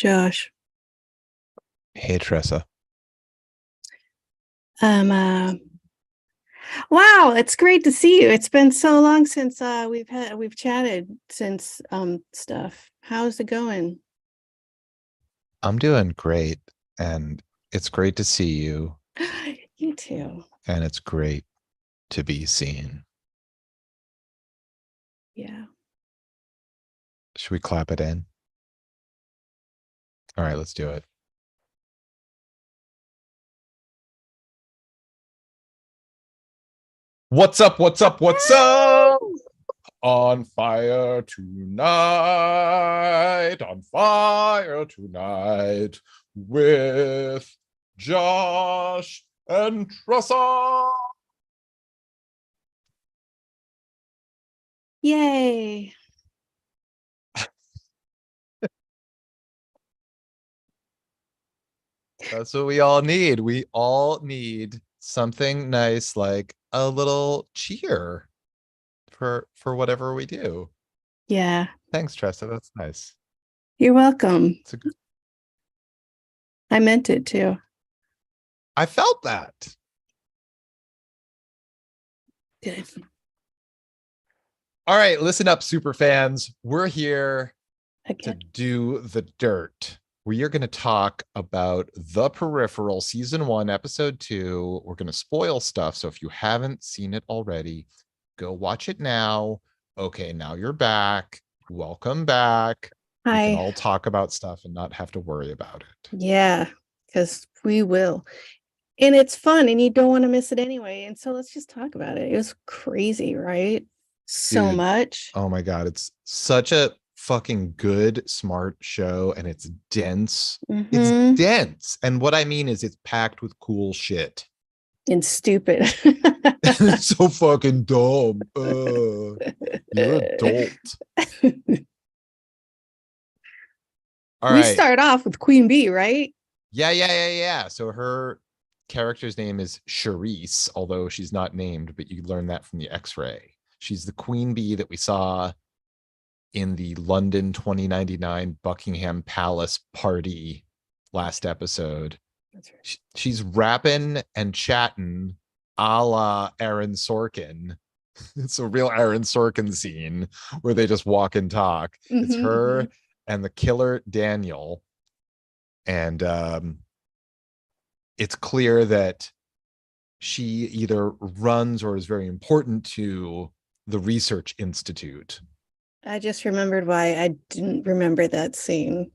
Josh. Hey, Tressa. Um, uh, wow, it's great to see you. It's been so long since we've chatted since stuff. How's it going? I'm doing great, and it's great to see you, You too. and it's great to be seen. Yeah. Should we clap it in? All right, let's do it. What's up? What's up? What's up? On fire tonight, on fire tonight with Josh and Tressa. Yay. That's what we all need. We all need something nice like a little cheer for whatever we do. Yeah. Thanks, Tressa. That's nice. You're welcome. It's a good. I meant it too. I felt that. Good. All right, listen up, super fans. We're here to Again. do the dirt. We are going to talk about The Peripheral, season 1, episode 2. We're going to spoil stuff. So if you haven't seen it already, go watch it now. Okay, now you're back. Welcome back. We can Hi. all talk about stuff and not have to worry about it. Yeah, because we will. And it's fun and you don't want to miss it anyway. And so let's just talk about it. It was crazy, right? So Dude, much. oh my God, it's such a fucking good, smart show, and it's dense. It's Mm-hmm. dense. And what I mean is it's packed with cool shit. And stupid. It's so fucking dumb. You're an adult. All We right. start off with Queen Bee, right? Yeah. So her character's name is Charisse, although she's not named, but you learn that from the X-ray. She's the queen bee that we saw in the London 2099 Buckingham Palace party last episode. That's right. She's rapping and chatting a la Aaron Sorkin. It's a real Aaron Sorkin scene where they just walk and talk. It's Mm-hmm, mm-hmm. her and the killer Daniel. And it's clear that she either runs or is very important to the research institute. I just remembered why I didn't remember that scene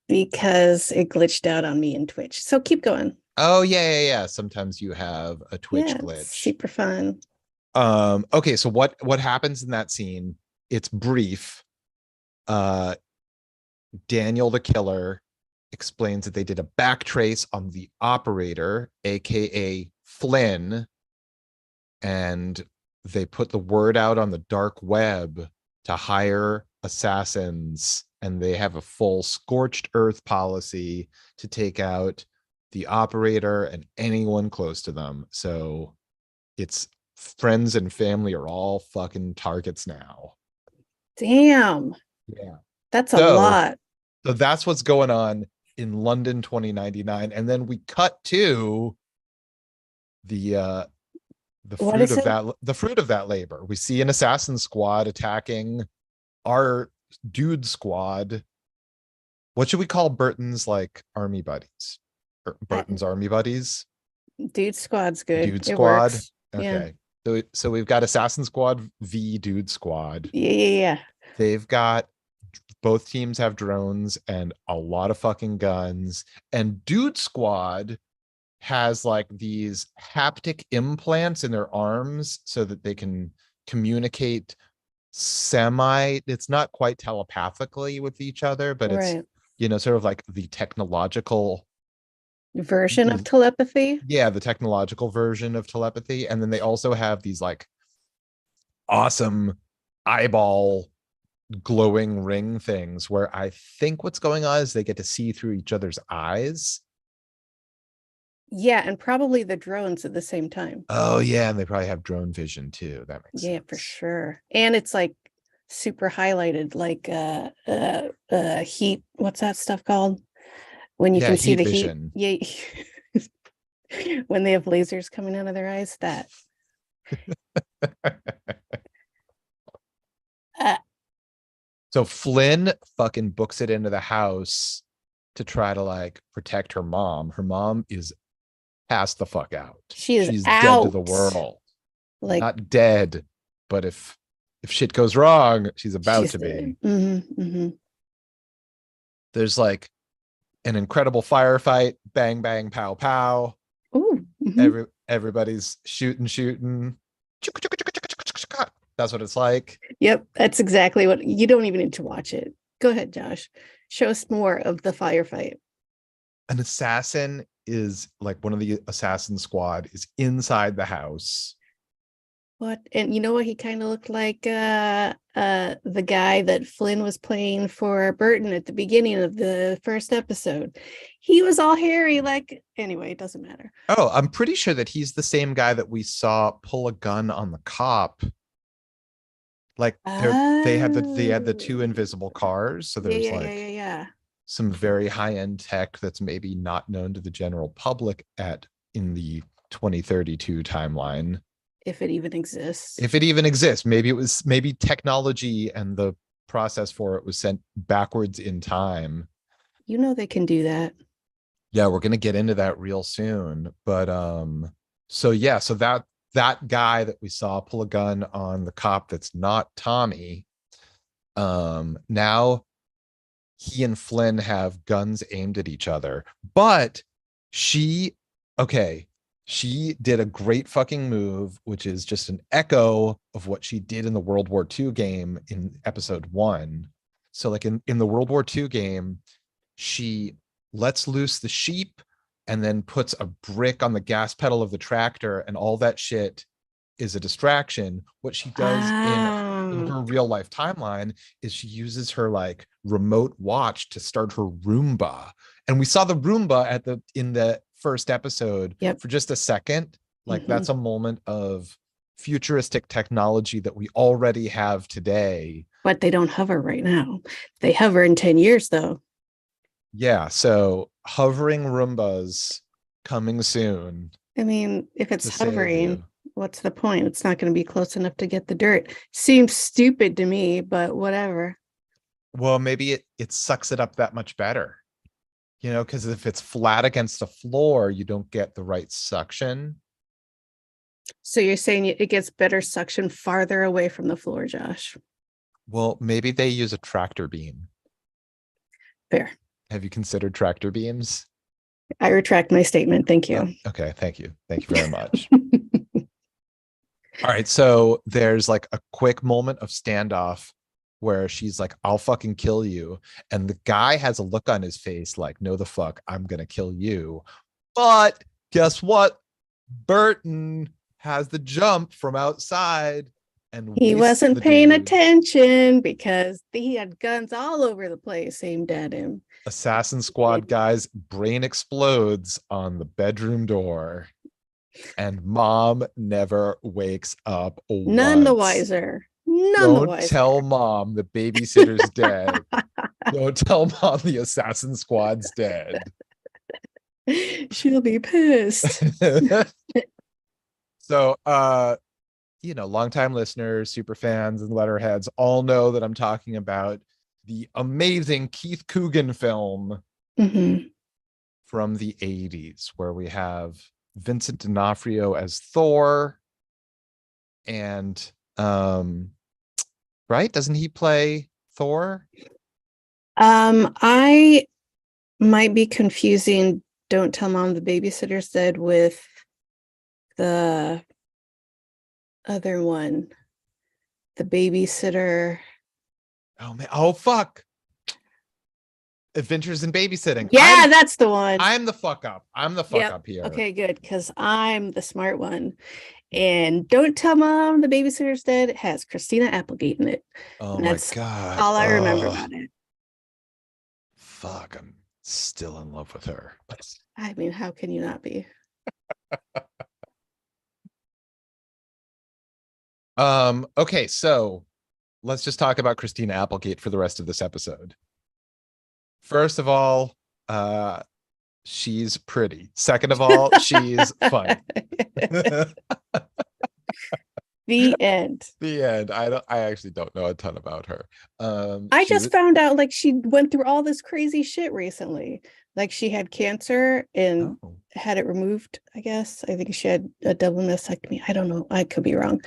because it glitched out on me in Twitch. So keep going. Oh yeah. Sometimes you have a Twitch Yeah, it's glitch. super fun. Okay, so what happens in that scene? It's brief. Uh Daniel the killer explains that they did a back trace on the operator, aka Flynn, and they put the word out on the dark web to hire assassins, and they have a full scorched earth policy to take out the operator and anyone close to them. So it's friends and family are all fucking targets now. Damn, Yeah. that's a So lot. so that's what's going on in London 2099. And then we cut to the What is it? the fruit of that labor. We see an assassin squad attacking our dude squad. What should we call Burton's like army buddies? I, Burton's army buddies? Dude Squad's good. Dude It squad. works. Yeah. Okay. So we've got assassin squad v dude squad. Yeah. They've got both teams have drones and a lot of fucking guns. And Dude Squad has like these haptic implants in their arms so that they can communicate it's not quite telepathically with each other, but it's, Right. sort of like the technological, Version of telepathy. yeah, the technological version of telepathy. And then they also have these like awesome eyeball glowing ring things where I think what's going on is they get to see through each other's eyes. Yeah, and probably the drones at the same time. Oh yeah, and they probably have drone vision too. That makes Yeah, for sense. sure. And it's like super highlighted, like heat. What's that stuff called? When you Yeah, can see heat the heat. vision. Yeah. When they have lasers coming out of their eyes, that. Uh, So Flynn fucking books it into the house to try to like protect her mom. Her mom is passed the fuck out. she is She's dead to the out. world. Like Not dead, but if shit goes wrong, she's about she's to dead. be. Mm-hmm. There's like an incredible firefight, bang bang pow pow. Oh, mm-hmm. Everybody's shooting. That's what it's like. Yep, that's exactly what you don't even need to watch it. Go ahead, Josh. Show us more of the firefight. An assassin is like one of the assassin squad is inside the house. What? And you know what? He kind of looked like the guy that Flynn was playing for Burton at the beginning of the first episode. He was all hairy, like anyway, it doesn't matter. Oh, I'm pretty sure that he's the same guy that we saw pull a gun on the cop. Like they had the two Oh, invisible cars, so yeah, there's yeah, yeah, like yeah, yeah. some very high-end tech that's maybe not known to the general public at in the 2032 timeline. If it even exists. If it even exists, maybe technology and the process for it was sent backwards in time. You know they can do that. Yeah, we're gonna get into that real soon. But so yeah, so that guy that we saw pull a gun on the cop that's not Tommy, now he and Flynn have guns aimed at each other. But she, okay, she did a great fucking move, which is just an echo of what she did in the World War II game in episode 1. So like in the World War II game, she lets loose the sheep and then puts a brick on the gas pedal of the tractor, and all that shit is a distraction. What she does in Ah, her real life timeline is she uses her like remote watch to start her Roomba. And we saw the Roomba at the in the first episode yep. for just a second. Like Hmm. that's a moment of futuristic technology that we already have today. But they don't hover right now. They hover in 10 years, though. Yeah, so hovering Roombas coming soon I mean, if it's to save hovering, you. what's the point? It's not going to be close enough to get the dirt. Seems stupid to me, but whatever. Well, maybe it sucks it up that much better. You know, because if it's flat against the floor, you don't get the right suction. So you're saying it gets better suction farther away from the floor, Josh? Well, maybe they use a tractor beam. Fair. Have you considered tractor beams? I retract my statement. Thank Oh, you. okay, thank you. Thank you very much. All right, so there's like a quick moment of standoff where she's like, I'll fucking kill you. And the guy has a look on his face like, no, the fuck, I'm gonna kill you. But guess what? Burton has the jump from outside and He wastes wasn't the paying dude. attention because he had guns all over the place aimed at him. Assassin Squad guy's brain explodes on the bedroom door, and mom never wakes up None the once. wiser. None the Don't wiser. tell mom the babysitter's dead. Don't tell mom the Assassin Squad's dead. She'll be pissed. So, longtime listeners, super fans, and letterheads all know that I'm talking about the amazing Keith Coogan film Mm-hmm. from the 80s, where we have Vincent D'Onofrio as Thor. And right? Doesn't he play Thor? I might be confusing Don't Tell Mom the Babysitter's Dead with the other one, the babysitter. Oh man, oh fuck. Adventures in Babysitting. Yeah, that's the one. I'm the fuck up. I'm the fuck Yep. up here. Okay, good, because I'm the smart one. And Don't Tell Mom the Babysitter's Dead has Christina Applegate in it. Oh And my that's god. all I remember Oh about it. fuck. I'm still in love with her. I mean, how can you not be? Okay, so let's just talk about Christina Applegate for the rest of this episode. First of all, she's pretty. Second of all, she's funny. The end. The end. I actually don't know a ton about her. I She just was found out like she went through all this crazy shit recently. Like she had cancer and oh. had it removed, I guess. I think she had a double mastectomy. I don't know. I could be wrong.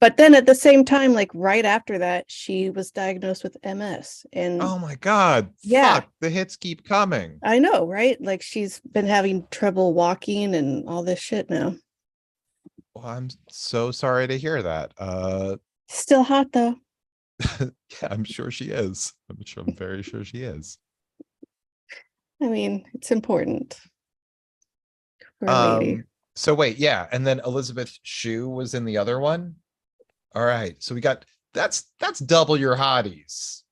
But then at the same time, like right after that, she was diagnosed with MS. And Oh my god. yeah, Fuck, the hits keep coming. I know, right? Like she's been having trouble walking and all this shit now. Well, I'm so sorry to hear that. Still hot though. Yeah, I'm sure she is. I'm very sure she is. I mean, it's important for a lady. So wait, yeah, and then Elizabeth Shue was in the other one. All right, so we got that's double your hotties,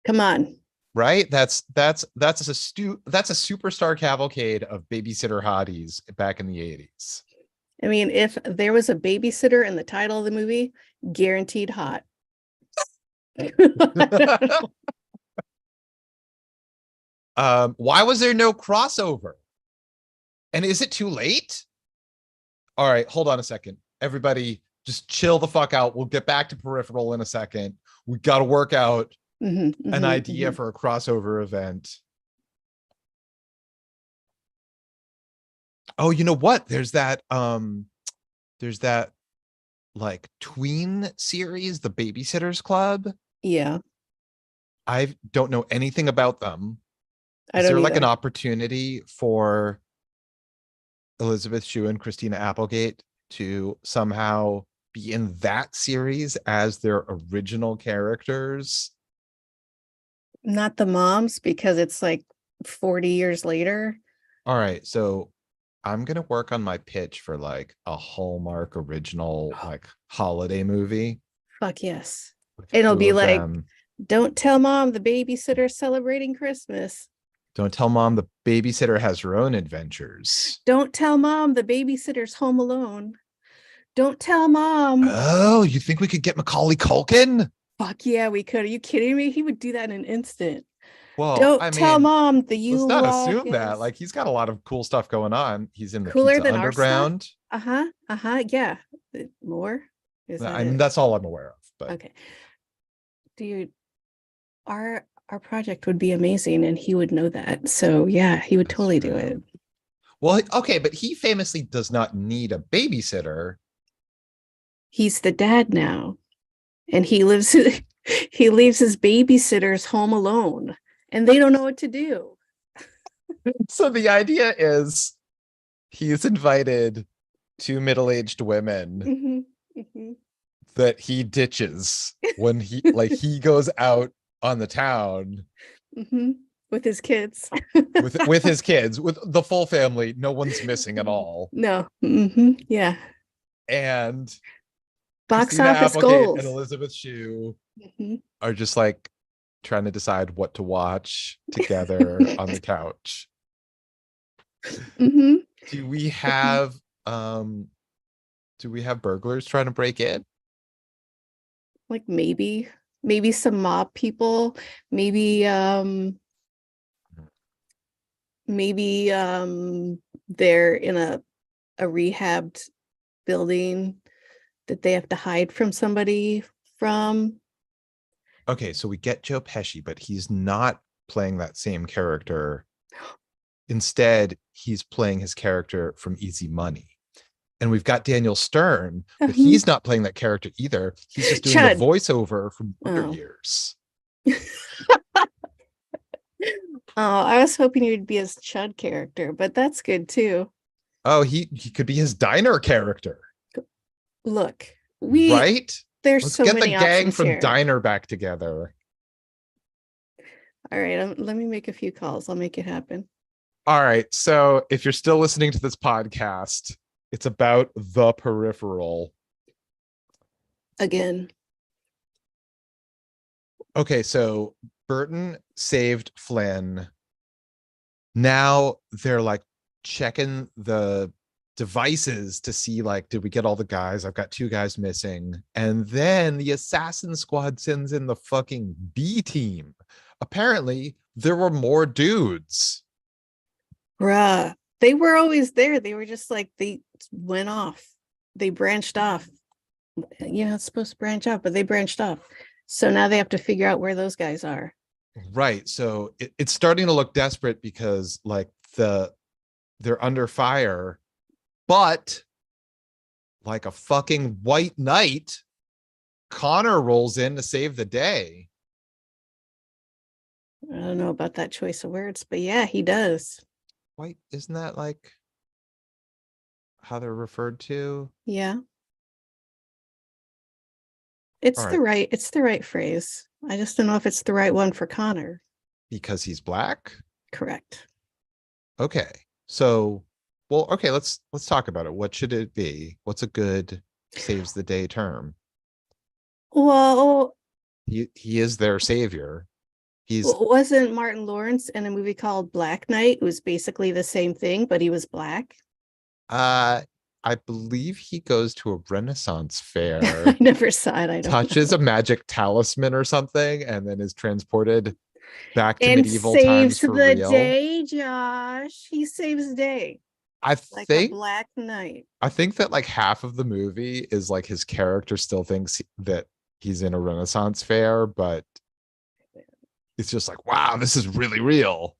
Come on. right? That's that's a superstar cavalcade of babysitter hotties back in the 80s. I mean, if there was a babysitter in the title of the movie, guaranteed hot. Why was there no crossover? And is it too late? All right, hold on a second. Everybody, just chill the fuck out. We'll get back to Peripheral in a second. We got to work out an idea for a crossover event. Oh, you know what? There's that like tween series, The Babysitters Club. Yeah, I don't know anything about them. I Is don't there like an either. opportunity for Elizabeth Shue and Christina Applegate to somehow be in that series as their original characters? Not the moms because it's like 40 years later. All right, so I'm gonna work on my pitch for like a Hallmark original like holiday movie Fuck yes. with the It'll two be of like, them. don't tell mom the babysitter's celebrating Christmas. Don't tell mom the babysitter has her own adventures. Don't tell mom the babysitter's home alone. Don't tell mom. Oh, you think we could get Macaulay Culkin? Fuck yeah, we could. Are you kidding me? He would do that in an instant. Well, Don't I tell mean, mom the let's Yule not log assume that. is Like, he's got a lot of cool stuff going on. He's in the cooler Pizza than our stuff. Underground. Uh-huh. Uh-huh. Yeah. More? Is that I mean, it? that's all I'm aware of. But Okay. Dude, our project would be amazing and he would know that. So yeah, he would that's totally do true. it. Well, okay, but he famously does not need a babysitter. He's the dad now. And he lives he leaves his babysitters home alone and they don't know what to do. So the idea is he's invited two middle-aged women Mm-hmm. Mm-hmm. that he ditches when he goes out on the town Mm-hmm. With his kids. with his kids, with the full family. No one's missing at all. No. Mm-hmm. Yeah. And Box Christina office Applegate and goals. Elizabeth Shue Mm-hmm. are just like trying to decide what to watch together on the couch. Mm-hmm. Do we have um burglars trying to break in? Like maybe some mob people, maybe they're in a rehabbed building that they have to hide from somebody from. Okay, so we get Joe Pesci, but he's not playing that same character. Instead, he's playing his character from Easy Money. And we've got Daniel Stern, but he's not playing that character either. He's just doing the Chud. voiceover from Wonder Oh. Years. Oh, I was hoping you'd be his Chud character, but that's good too. Oh, he could be his diner character, Look, right? there's Let's so get the many gang options from here. Diner back together. All right, let me make a few calls. I'll make it happen. All right. So if you're still listening to this podcast, it's about the Peripheral. Again. Okay, so Burton saved Flynn. Now they're like checking the devices to see like, did we get all the guys? I've got 2 guys missing. And then the assassin squad sends in the fucking B team. Apparently, there were more dudes. Bruh. They were always there. They were just like they went off. They branched off. It's supposed to branch off, but they branched off. So now they have to figure out where those guys are. Right. So it's starting to look desperate because like they're under fire, but like a fucking white knight, Connor rolls in to save the day. I don't know about that choice of words, but yeah, he does. White, isn't that like how they're referred to? Yeah. All right. It's the right phrase. I just don't know if it's the right one for Connor. Because he's black? Correct. Okay. So, well, okay, let's talk about it. What should it be? What's a good saves the day term? Well, He is their savior. He's wasn't Martin Lawrence in a movie called Black Knight? It was basically the same thing, but he was black. uh I believe he goes to a Renaissance I fair, never saw it. I don't touches know. a magic talisman or something, and then is transported back to And medieval times saves for the real. day, Josh. He saves the day I like a think black knight. I think that like half of the movie is like his character still thinks that he's in a Renaissance fair, but it's just like, wow, this is really real.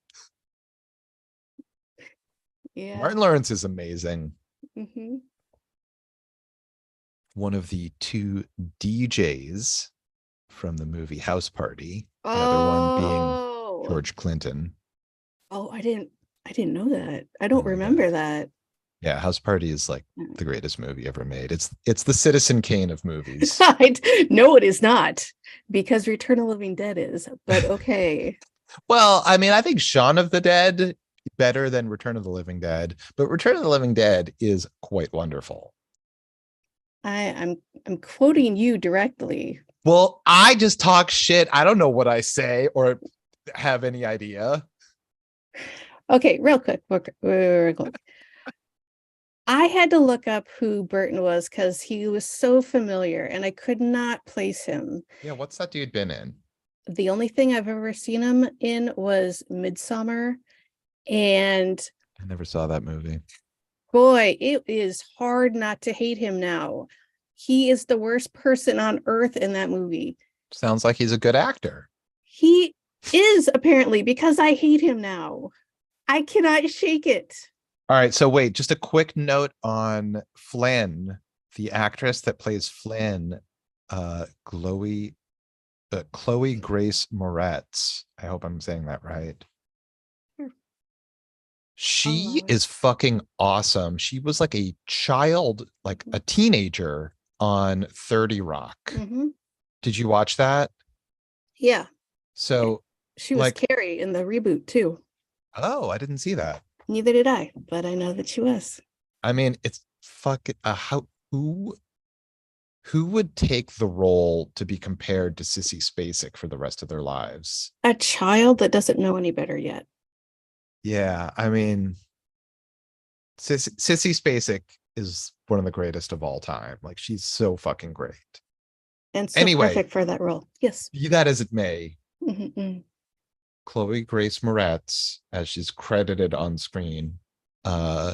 Yeah. Martin Lawrence is amazing. Hmm. One of the 2 DJs from the movie House Party, the other one being Oh, George Clinton. oh, I didn't know that. I Oh don't my God. remember that. Yeah, House Party is like the greatest movie ever made. It's the Citizen Kane of movies. No, it is not, because Return of the Living Dead is, but okay. Well, I mean, I think Shaun of the Dead better than Return of the Living Dead, but Return of the Living Dead is quite wonderful. I'm quoting you directly. Well, I just talk shit. I don't know what I say or have any idea. Okay, real quick, real quick. I had to look up who Burton was because he was so familiar and I could not place him. Yeah, what's that dude been in? The only thing I've ever seen him in was Midsummer. And I never saw that movie. boy, it is hard not to hate him now. He is the worst person on earth in that movie. Sounds like he's a good actor. He is apparently because I hate him now. I cannot shake it. All right, so wait, just a quick note on Flynn, the actress that plays Flynn, Chloe Grace Moretz. I hope I'm saying that right. I'll She allow it. is fucking awesome. She was like a child, like a teenager on 30 Rock. Mm-hmm. Did you watch that? Yeah. So, She was like, Carrie in the reboot too. oh, I didn't see that. Neither did I, but I know that she was. I mean, it's fucking how who would take the role to be compared to Sissy Spacek for the rest of their lives? A child that doesn't know any better yet. Yeah, I mean, Sissy Spacek is one of the greatest of all time. Like, she's so fucking great. And so Anyway, perfect for that role. Yes. be that as it may, Mm-hmm. Chloe Grace Moretz, as she's credited on screen, uh,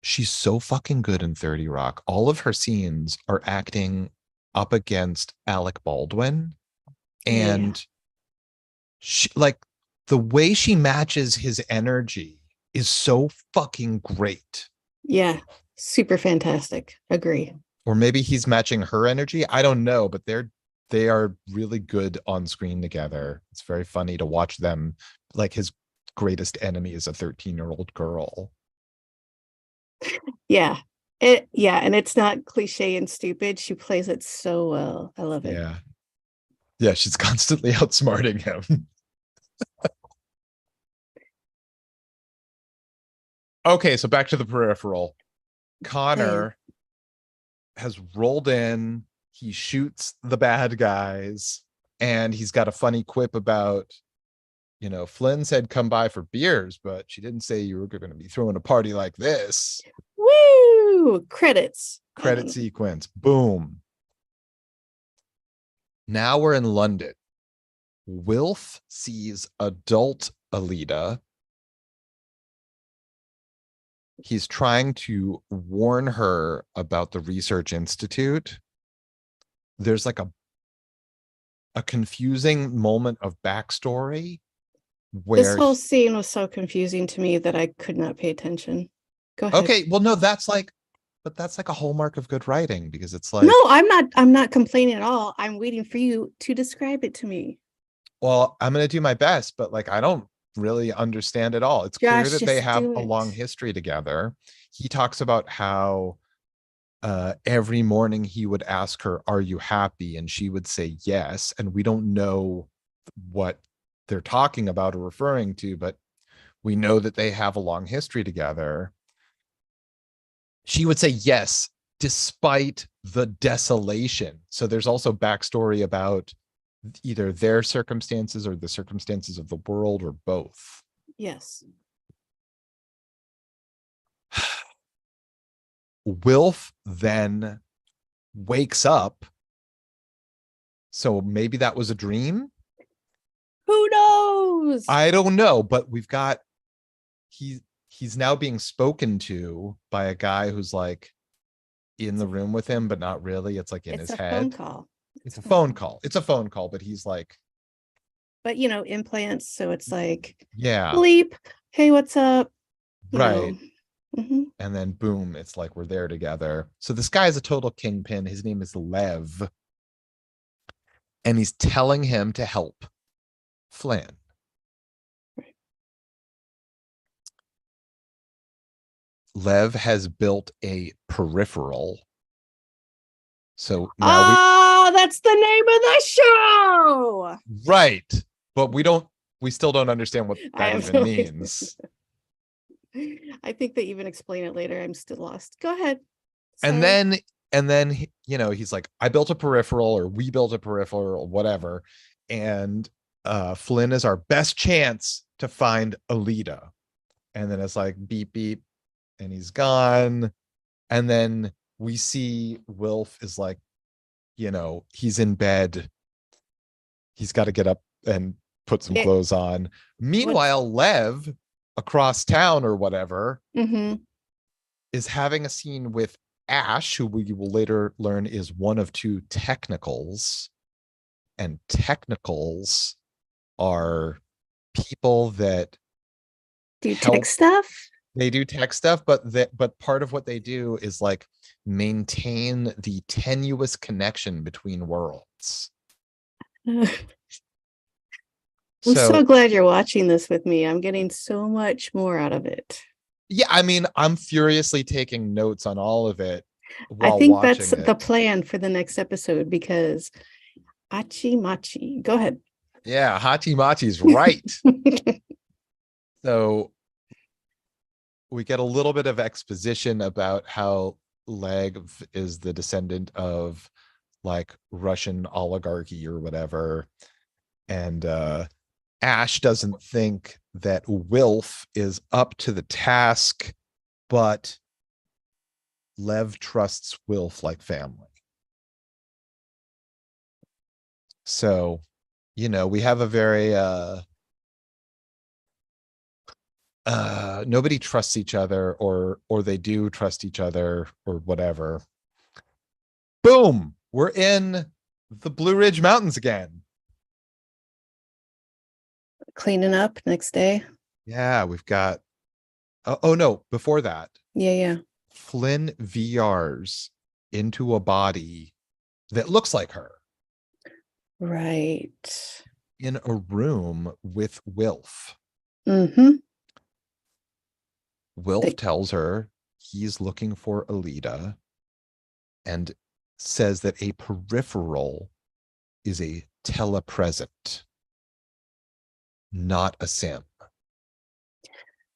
she's so fucking good in 30 Rock. All of her scenes are acting up against Alec Baldwin. Yeah. And she, like, the way she matches his energy is so fucking great. Yeah. Super fantastic. Agree. Or maybe he's matching her energy. I don't know, but they are really good on screen together. It's very funny to watch them. Like, his greatest enemy is a 13-year-old girl. Yeah. And it's not cliche and stupid. She plays it so well. I love it. Yeah. Yeah, she's constantly outsmarting him. Okay, so back to the peripheral. Okay. Connor has rolled in. He shoots the bad guys, and he's got a funny quip about Flynn said come by for beers, but she didn't say you were going to be throwing a party like this. Woo! Credits. I Credit don't know. sequence. Boom. Now we're in London. Wilf sees adult Alita. He's trying to warn her about the research institute. There's like a confusing moment of backstory This where whole scene was so confusing to me that I could not pay attention. Go ahead. okay, well, no, that's like a hallmark of good writing, because it's No, like, I'm not complaining at all. I'm waiting for you to describe it to me. well, I'm gonna do my best, but like I don't really understand it all. It's clear Josh, that they just have do a long it. history together. He talks about how every morning he would ask her, "Are you happy?" And she would say yes. And we don't know what they're talking about or referring to, but we know that they have a long history together. She would say yes, despite the desolation. So there's also backstory about either their circumstances or the circumstances of the world, or both. Yes. Wilf then wakes up. So maybe that was a dream. Who knows? I don't know, but he's now being spoken to by a guy who's like in the room with him, but not really. It's like in It's his a phone head. call. It's It's a a phone phone call. call. It's a phone call, but he's like, But implants, so it's like yeah, bleep. Hey, what's up? You right. know. Mhm. And then boom, it's like we're there together. So this guy is a total kingpin. His name is Lev, and he's telling him to help Flynn. Lev has built a peripheral. So now Oh, that's the name of the show. right. But we still don't understand what I that have even no idea. means. I think they even explain it later. I'm still lost. Go ahead. And Sorry. then, he's like, I built a peripheral, or we built a peripheral, or whatever. And Flynn is our best chance to find Alita. And then it's like beep, beep, and he's gone. And then we see Wilf is like, he's in bed. He's got to get up and put some It clothes on. what's Meanwhile, Lev across town or whatever mhm. is having a scene with Ash, who we will later learn is one of two technicals. And technicals are people that Do tech help. stuff? They do tech stuff, but part of what they do is like maintain the tenuous connection between worlds. I'm so So glad you're watching this with me. I'm getting so much more out of it. yeah, I mean, I'm furiously taking notes on all of it I while think that's watching the it. plan for the next episode because Achi Machi. Go ahead. Yeah, Hachi Machi's right. So we get a little bit of exposition about how Lev is the descendant of like Russian oligarchy or whatever. And Ash doesn't think that Wilf is up to the task, but Lev trusts Wilf like family. So, we have a very nobody trusts each other, or they do trust each other or whatever. Boom, we're in the Blue Ridge Mountains again. Cleaning up next day. Yeah, we've got oh no, before that, Yeah, yeah. Flynn VRs into a body that looks like her Right. in a room with Wilf. Mm-hmm. Wilf They, tells her he's looking for Alita and says that a peripheral is a telepresent, not a sim.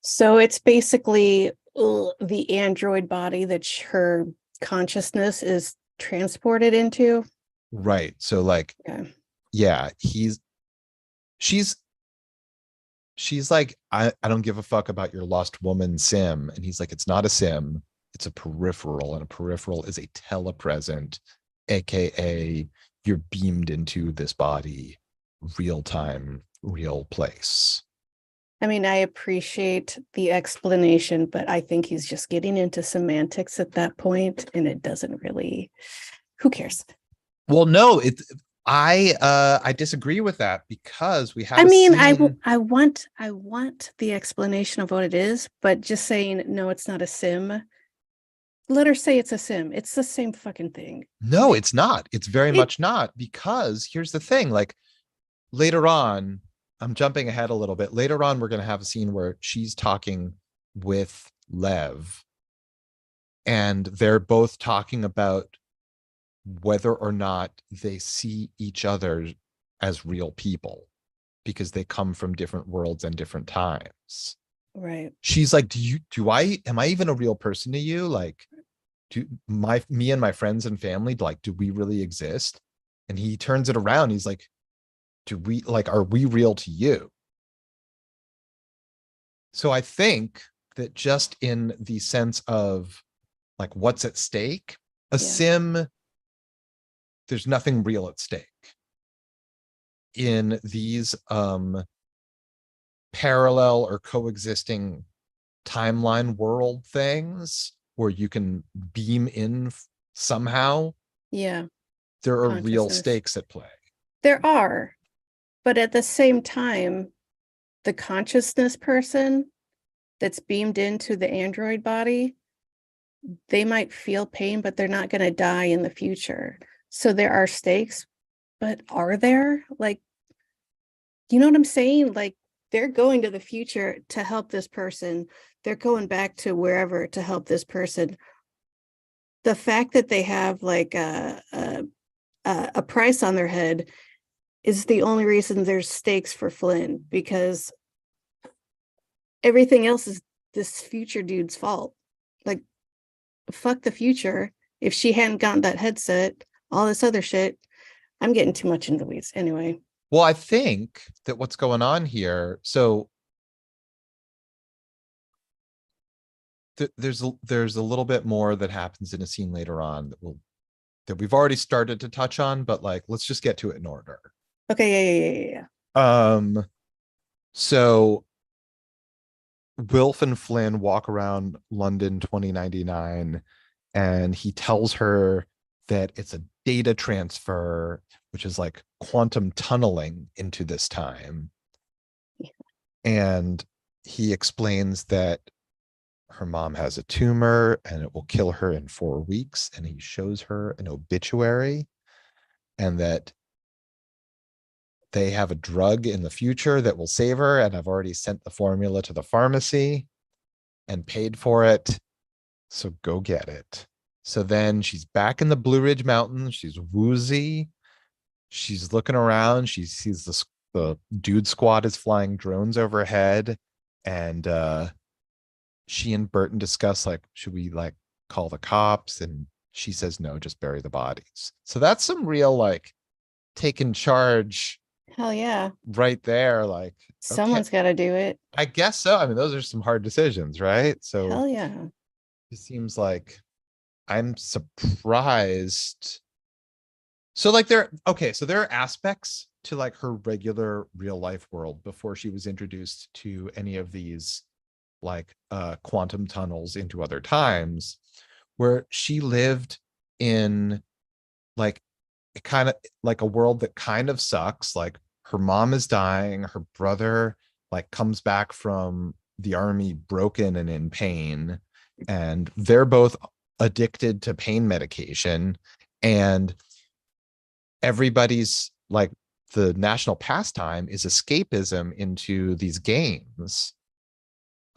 so it's basically the android body that her consciousness is transported into. Right. So like, Okay. yeah, she's she's like, I don't give a fuck about your lost woman sim. And he's like, it's not a sim, it's a peripheral. And a peripheral is a telepresent, AKA you're beamed into this body, real time, real place. I mean, I appreciate the explanation, but I think he's just getting into semantics at that point, and it doesn't really, who cares? Well, no, I disagree with that because we I have a mean, scene. I want the explanation of what it is, but just saying no, it's not a sim. Let her say it's a sim. It's the same fucking thing. No, it's not. It's very It much not, because here's the thing, like later on, I'm jumping ahead a little bit. Later on, we're going to have a scene where she's talking with Lev, and they're both talking about whether or not they see each other as real people because they come from different worlds and different times. right. She's like, am I even a real person to you? Like, do me and my friends and family, like, do we really exist? And he turns it around. He's like, are we real to you? So I think that just in the sense of like what's at stake, a Yeah. sim, there's nothing real at stake. In these parallel or coexisting timeline world things where you can beam in somehow, Yeah. there are real Consciousness. stakes at play. There are, but at the same time, the consciousness person that's beamed into the android body, they might feel pain, but they're not going to die in the future. So there are stakes, but are there? Like, you know what I'm saying? Like, they're going to the future to help this person. They're going back to wherever to help this person. The fact that they have like a price on their head is the only reason there's stakes for Flynn, because everything else is this future dude's fault. Like, fuck the future. If she hadn't gotten that headset, all this other shit, I'm getting too much into the weeds. Anyway. Well, I think that what's going on here, so there's a little bit more that happens in a scene later on that we've already started to touch on, but like let's just get to it in order. Okay, yeah. So Wilf and Flynn walk around London 2099, and he tells her that it's a data transfer, which is like quantum tunneling into this time. And he explains that her mom has a tumor and it will kill her in 4 weeks. And he shows her an obituary, and that they have a drug in the future that will save her. And I've already sent the formula to the pharmacy and paid for it. So go get it. So then she's back in the Blue Ridge Mountains. She's woozy. She's looking around. She sees the dude squad is flying drones overhead. And she and Burton discuss, like, should we like call the cops? And she says, no, just bury the bodies. So that's some real like taking charge Hell yeah. right there. Like, okay, Someone's got to do it. I guess so. I mean, those are some hard decisions, right? So Hell yeah. it seems like I'm surprised. So like there are aspects to like her regular real life world before she was introduced to any of these like quantum tunnels into other times, where she lived in like kind of like a world that kind of sucks. Like her mom is dying, her brother like comes back from the army broken and in pain, and they're both addicted to pain medication, and everybody's like the national pastime is escapism into these games.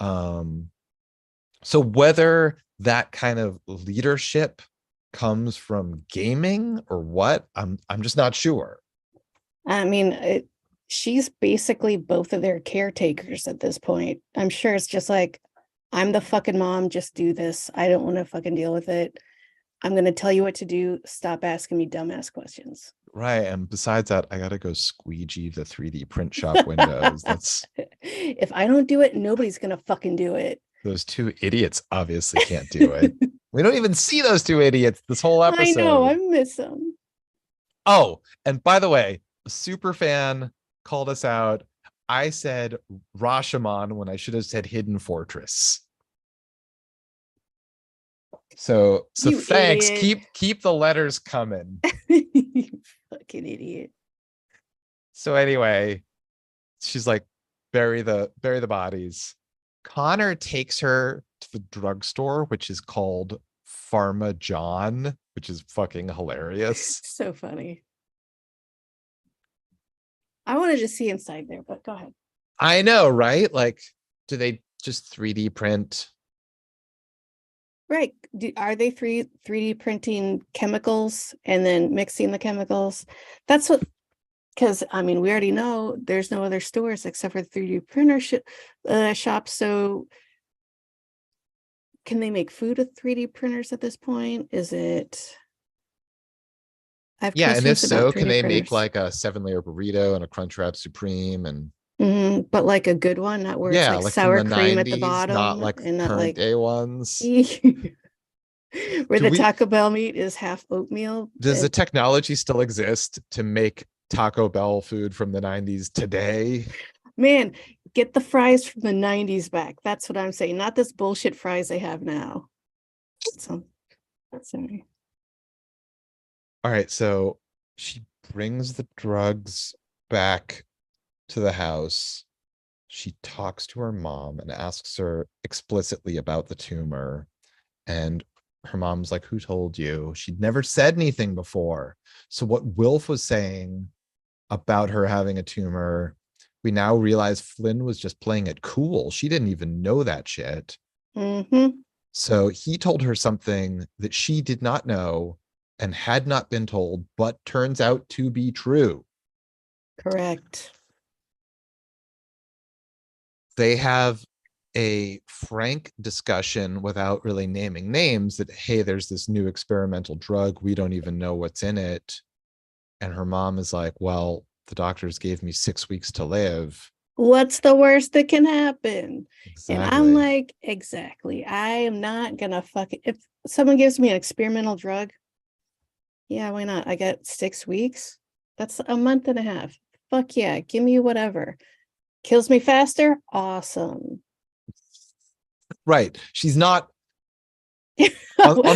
um so whether that kind of leadership comes from gaming or what, I'm just not sure. I mean, she's basically both of their caretakers at this point. I'm sure it's just like, I'm the fucking mom, just do this. I don't want to fucking deal with it. I'm going to tell you what to do. Stop asking me dumbass questions. Right. And besides that, I gotta go squeegee the 3D print shop windows. That's If I don't do it, nobody's going to fucking do it. those two idiots obviously can't do it. We don't even see those two idiots this whole I know. I episode. miss them. Oh, and by the way, a super fan called us out. I said Rashomon when I should have said Hidden Fortress. So You thanks. idiot. Keep the letters coming. You fucking idiot. So anyway, she's like, bury the bodies. Connor takes her to the drugstore, which is called Pharma John, which is fucking hilarious. So funny. I wanted to see inside there, but go ahead. I know, right? Like, do they just 3D print? Right. Are they 3D printing chemicals and then mixing the chemicals? That's what, because I mean, we already know there's no other stores except for the 3D printer shops. So can they make food with 3D printers at this point? Is it? I have Yeah, and if questions about so, can 3D they make printers. like a 7-layer burrito and a Crunchwrap Supreme and But like a good one, not where it's yeah, like like from sour the cream at the 90s, not bottom like and not current like day ones? where Do the we Taco Bell meat is half oatmeal. does the technology still exist to make Taco Bell food from the 90s today? Man, get the fries from the 90s back. That's what I'm saying. Not this bullshit fries they have now. So that's sorry. All right, so she brings the drugs back to the house. She talks to her mom and asks her explicitly about the tumor. And her mom's like, who told you? She'd never said anything before. So, what Wilf was saying about her having a tumor, we now realize Flynn was just playing it cool. She didn't even know that shit. Mm-hmm. So, he told her something that she did not know and had not been told, but turns out to be true. Correct. They have a frank discussion without really naming names that, hey, there's this new experimental drug. We don't even know what's in it. And her mom is like, well, the doctors gave me 6 weeks to live. What's the worst that can happen? And I'm Exactly. like, exactly. I am not gonna if someone gives me an experimental drug, yeah, why not? I got 6 weeks. That's a month and a half. Fuck yeah, give me whatever. Kills me faster? Awesome. Right. She's not on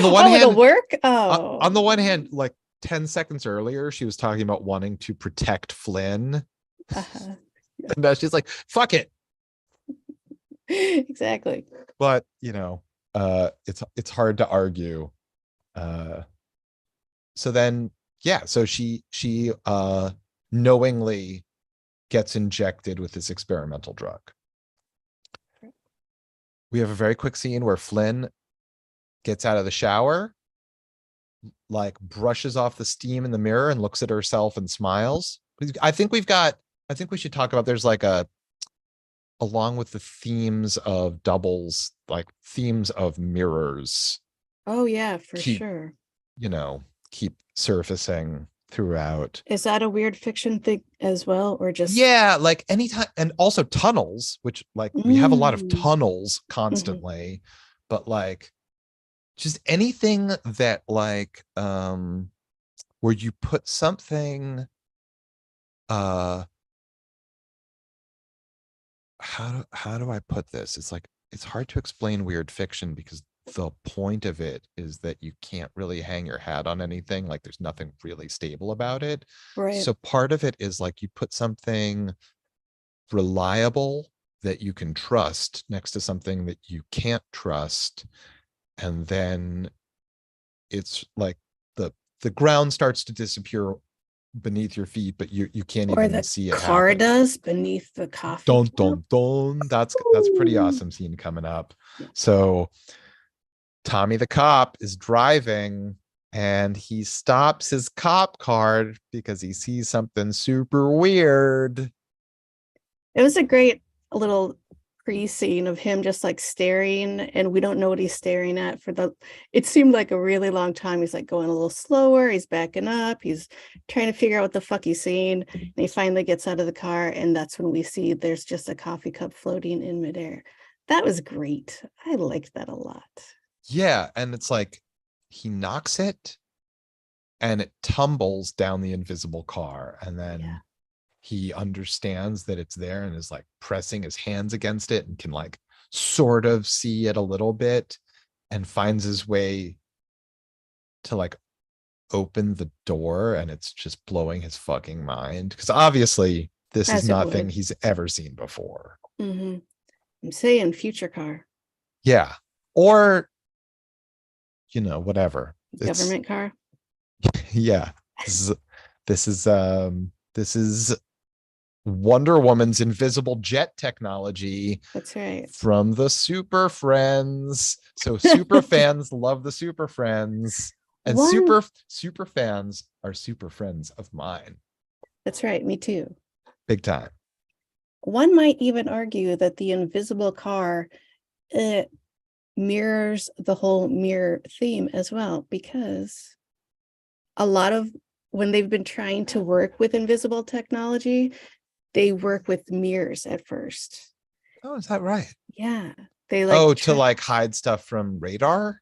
the one Oh, it'll hand, work? on the one Oh. hand, like 10 seconds earlier, she was talking about wanting to protect Flynn. Uh-huh. And now she's like, fuck it. Exactly. But it's hard to argue. Uh so then yeah, so she knowingly gets injected with this experimental drug. We have a very quick scene where Flynn gets out of the shower, like brushes off the steam in the mirror and looks at herself and smiles. I think I think we should talk about there's like along with the themes of doubles, like themes of mirrors Oh yeah, for keep, sure. you know, keep surfacing throughout. Is that a weird fiction thing as well, or just Yeah, like anytime, and also tunnels, which like we have a lot of mm. tunnels Mhm. constantly, but like just anything that like where you put something uh how do I put this? It's like it's hard to explain weird fiction because the point of it is that you can't really hang your hat on anything, like there's nothing really stable about it. Right. So part of it is like you put something reliable that you can trust next to something that you can't trust, and then it's like the the ground starts to disappear beneath your feet, but you can't Or even the see it car happen. does beneath the coffee Dun cup. dun dun. That's a pretty Ooh. awesome scene coming up. Yeah. So Tommy the cop is driving and he stops his cop car because he sees something super weird. It was a great little pre-scene of him just like staring, and we don't know what he's staring at for the it seemed like a really long time. He's like going a little slower, he's backing up, he's trying to figure out what the fuck he's seeing, and he finally gets out of the car, and that's when we see there's just a coffee cup floating in midair. That was great. I liked that a lot. Yeah, and it's like he knocks it and it tumbles down the invisible car, and Yeah. then he understands that it's there and is like pressing his hands against it and can like sort of see it a little bit, and finds his way to like open the door, and it's just blowing his fucking mind because obviously this is As it nothing would. he's ever seen before. Hmm. I'm saying future car, Yeah, or whatever. It's government car. yeah. This is Wonder Woman's invisible jet technology That's right. from the Super Friends. So super fans love the Super Friends, and One, super fans are super friends of mine. that's right, me too. Big time. One might even argue that the invisible car uh, mirrors the whole mirror theme as well, because a lot of when they've been trying to work with invisible technology, they work with mirrors at first. Oh, is that right? Yeah, they Oh, like to try. like hide stuff from radar?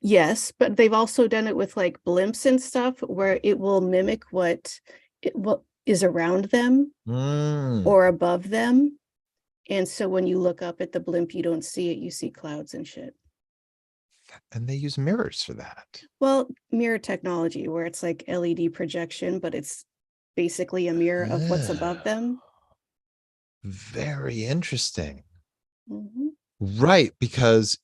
Yes, but they've also done it with like blimps and stuff where it will mimic what is around them Mm. or above them. And so when you look up at the blimp, you don't see it, you see clouds and shit. And they use mirrors for that. Well, mirror technology, where it's like LED projection, but it's basically a mirror of what's above Oh, them. very interesting. Mhm. Right, because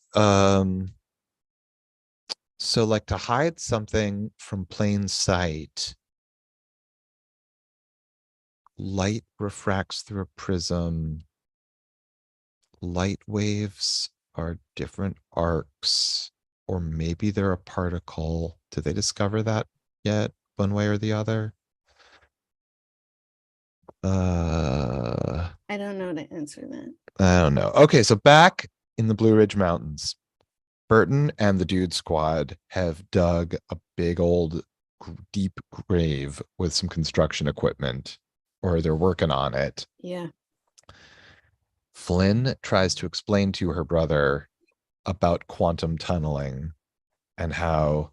so like to hide something from plain sight, light refracts through a prism. Light waves are different arcs, or maybe they're a particle. Did they discover that yet, one way or the other? Uh, I don't know to answer that. I don't know. Okay, so back in the Blue Ridge Mountains, Burton and the Dude Squad have dug a big old deep grave with some construction equipment, or they're working on it. Yeah. Flynn tries to explain to her brother about quantum tunneling and how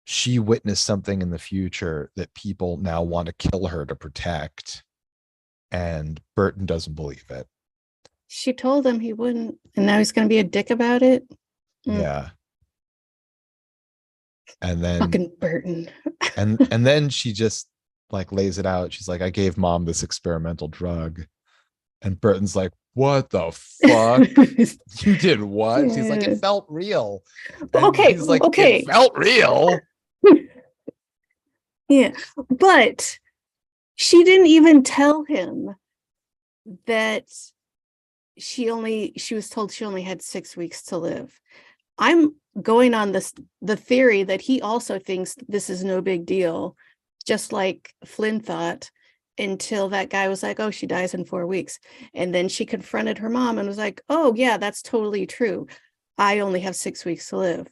she witnessed something in the future that people now want to kill her to protect. And Burton doesn't believe it. She told him he wouldn't, and now he's going to be a dick about it. Mm, Yeah. And then fucking Burton. and then she just like lays it out. She's like, I gave mom this experimental drug. And Burton's like, what the fuck? You did what? She's like, it Yeah. felt real. And Okay, he's like, it okay. felt real. Yeah, but she didn't even tell him that she was told she only had 6 weeks to live. I'm going on the theory that he also thinks this is no big deal, just like Flynn thought, until that guy was like, oh, she dies in 4 weeks. And then she confronted her mom and was like, oh yeah, that's totally true. I only have 6 weeks to live.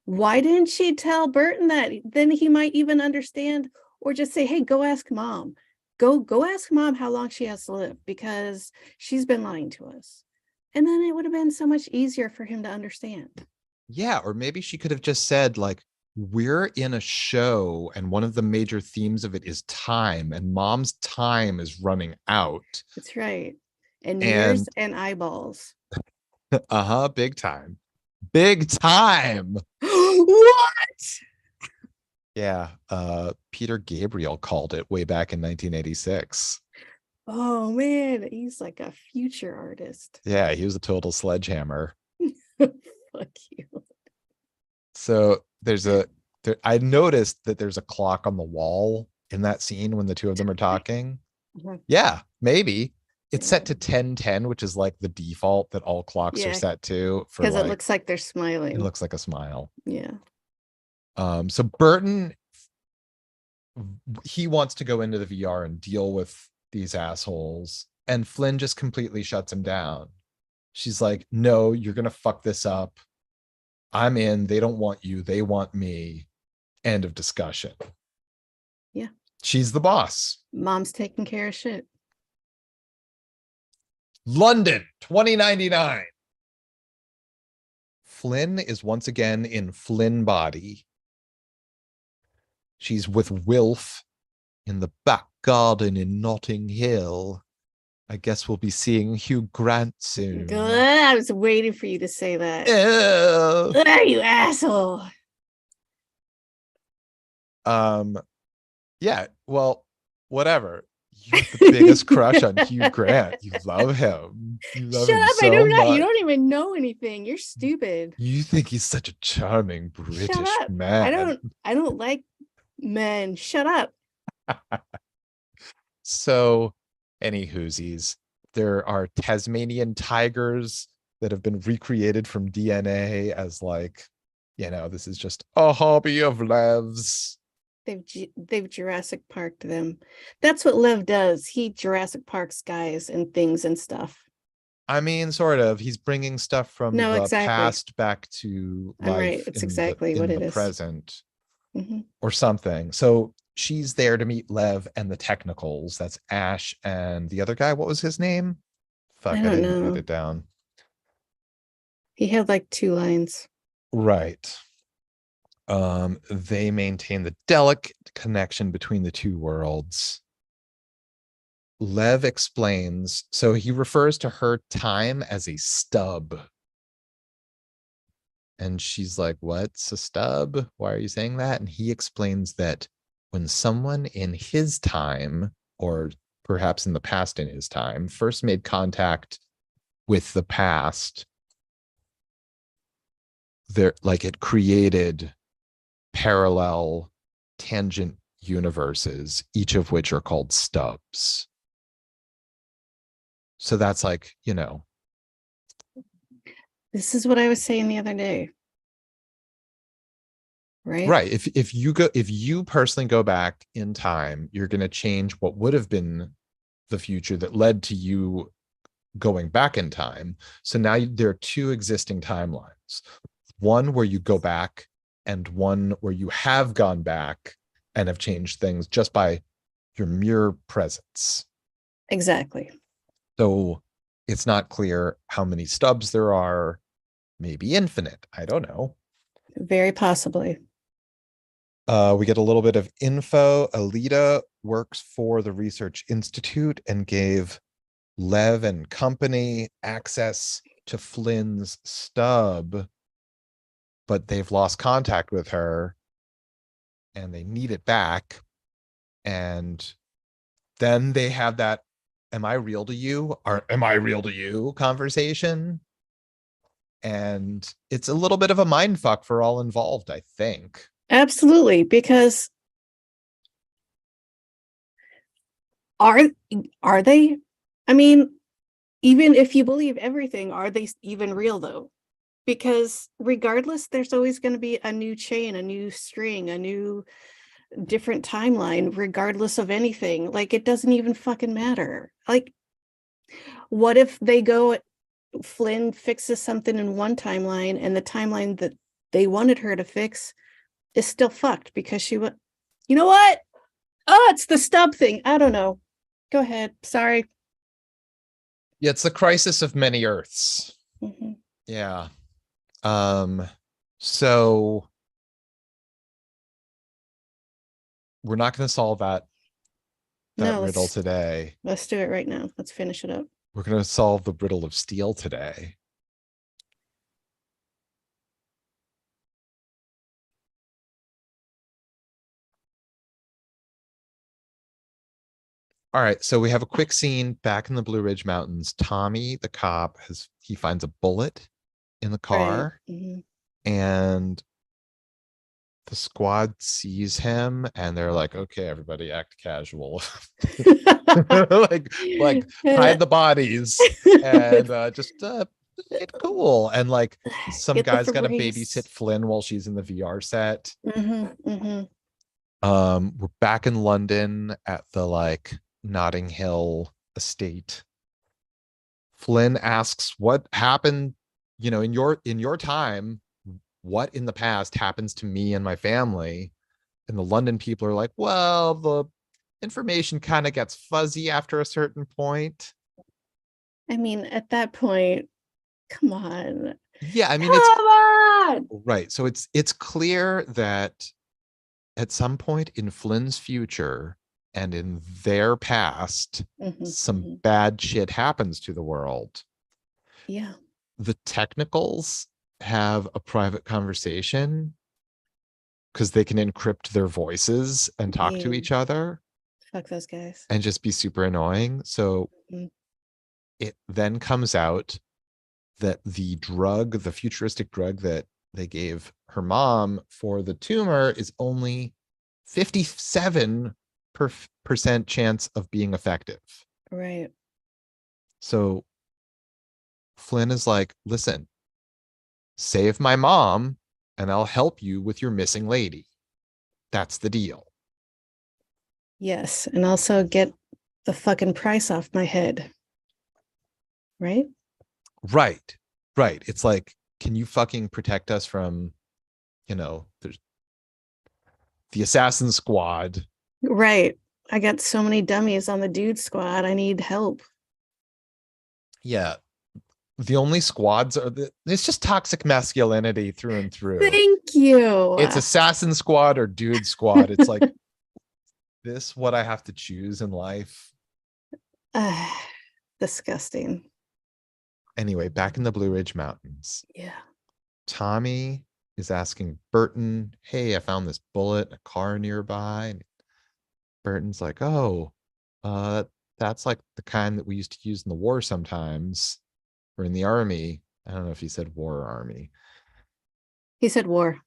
Why didn't she tell Burton that? Then he might even understand, or just say, hey, go ask mom. Go ask mom how long she has to live, because she's been lying to us. And then it would have been so much easier for him to understand. Yeah, or maybe she could have just said, like, we're in a show and one of the major themes of it is time, and mom's time is running out. That's right. And mirrors And and eyeballs. uh-huh, big time. Big time. What? Yeah. Peter Gabriel called it way back in 1986. Oh man, he's like a future artist. Yeah, he was a total sledgehammer. Fuck you. So I noticed that there's a clock on the wall in that scene when the two of them are talking. Mhm. Yeah, maybe. It's set to Yeah. 10:10, which is like the default that all clocks are Yeah, set to for because it like looks like they're it smiling. looks like a smile. Yeah. So Burton, he wants to go into the VR and deal with these assholes. And Flynn just completely shuts him down. She's like, no, you're going to fuck this up. I'm in. They don't want you. They want me. End of discussion. Yeah. She's the boss. Mom's taking care of shit. London, 2099. Flynn is once again in Flynn body. She's with Wilf in the back garden in Notting Hill. I guess we'll be seeing Hugh Grant soon. Good. I was waiting for you to say that. Ew. Ah, you asshole. Yeah, well, whatever. You have the biggest crush on Hugh Grant. You love him. You love Shut him up. so I do not. much. You don't even know anything. You're stupid. You think he's such a charming British Shut up. man. I don't like men. Shut up. So, any whoosies, there are Tasmanian tigers that have been recreated from DNA as like, this is just a hobby of Lev's. They've Jurassic Parked them. That's what Lev does. He Jurassic Parks guys and things and stuff. I mean, sort of. He's bringing stuff from No, the exactly. past back to I'm right. life It's in exactly what the it is. present Mm-hmm. or something. So she's there to meet Lev and the Technicals. That's Ash and the other guy. What was his name? Fuck, I I don't didn't write know. it down. He had like 2 lines. Right. They maintain the delicate connection between the two worlds. Lev explains, so he refers to her time as a stub. And she's like, what's a stub? Why are you saying that? And he explains that when someone in his time, or perhaps in the past in his time, first made contact with the past, it created parallel tangent universes, each of which are called stubs. So that's like, This is what I was saying the other day. Right? Right. If you personally go back in time, you're going to change what would have been the future that led to you going back in time. So now there are 2 existing timelines. One where you go back and one where you have gone back and have changed things just by your mere presence. Exactly. So it's not clear how many stubs there are, maybe infinite. I don't know. Very possibly. We get a little bit of info. Alita works for the Research Institute and gave Lev and company access to Flynn's stub, but they've lost contact with her and they need it back. And then they have that am I real to you? Or am I real to you conversation? And it's a little bit of a mind fuck for all involved, I think. Absolutely, because are they? I mean, even if you believe everything, are they even real though? Because regardless, there's always going to be a new chain, a new string, a new different timeline, regardless of anything. Like, it doesn't even fucking matter. Like, what if Flynn fixes something in one timeline and the timeline that they wanted her to fix is still fucked because she went, you know what? Oh, it's the stub thing. I don't know. Go ahead. Sorry. Yeah, it's the crisis of many Earths. Mm-hmm. Yeah. So we're not going to solve that riddle today. Let's do it right now. Let's finish it up. We're going to solve the riddle of steel today. All right, so we have a quick scene back in the Blue Ridge Mountains. Tommy, the cop, he finds a bullet in the car, Right. Mm-hmm. and the squad sees him, and they're like, "Okay, everybody, act casual, like hide the bodies, and just get cool." And like some guy's got to babysit Flynn while she's in the VR set. Mm-hmm. Mm-hmm. We're back in London at the Notting Hill estate. Flynn asks what happened, in your time, what in the past happens to me and my family. And the London people are like, well, the information kind of gets fuzzy after a certain point. I mean, at that point, come on. Yeah, I mean, it's Come on. right. So it's clear that at some point in Flynn's future and in their past, Mhm, some mhm. bad shit happens to the world. Yeah, The technicals have a private conversation because they can encrypt their voices and talk to they each other fuck those guys. and just be super annoying. So Mhm. it then comes out that the futuristic drug that they gave her mom for the tumor is only 57% chance of being effective. Right. So Flynn is like, listen, save my mom and I'll help you with your missing lady. That's the deal. Yes. And also get the fucking price off my head. Right? Right. Right. It's like, can you fucking protect us from, there's the assassin squad. Right. I got so many dummies on the dude squad. I need help. Yeah. The only squads it's just toxic masculinity through and through. Thank you. It's assassin squad or dude squad. It's like this what I have to choose in life. Disgusting. Anyway, back in the Blue Ridge Mountains, Yeah. Tommy is asking Burton, hey, I found this bullet in a car nearby. And Burton's like, oh, uh, that's like the kind that we used to use in the war sometimes or in the army. I don't know if he said war or army. He said war.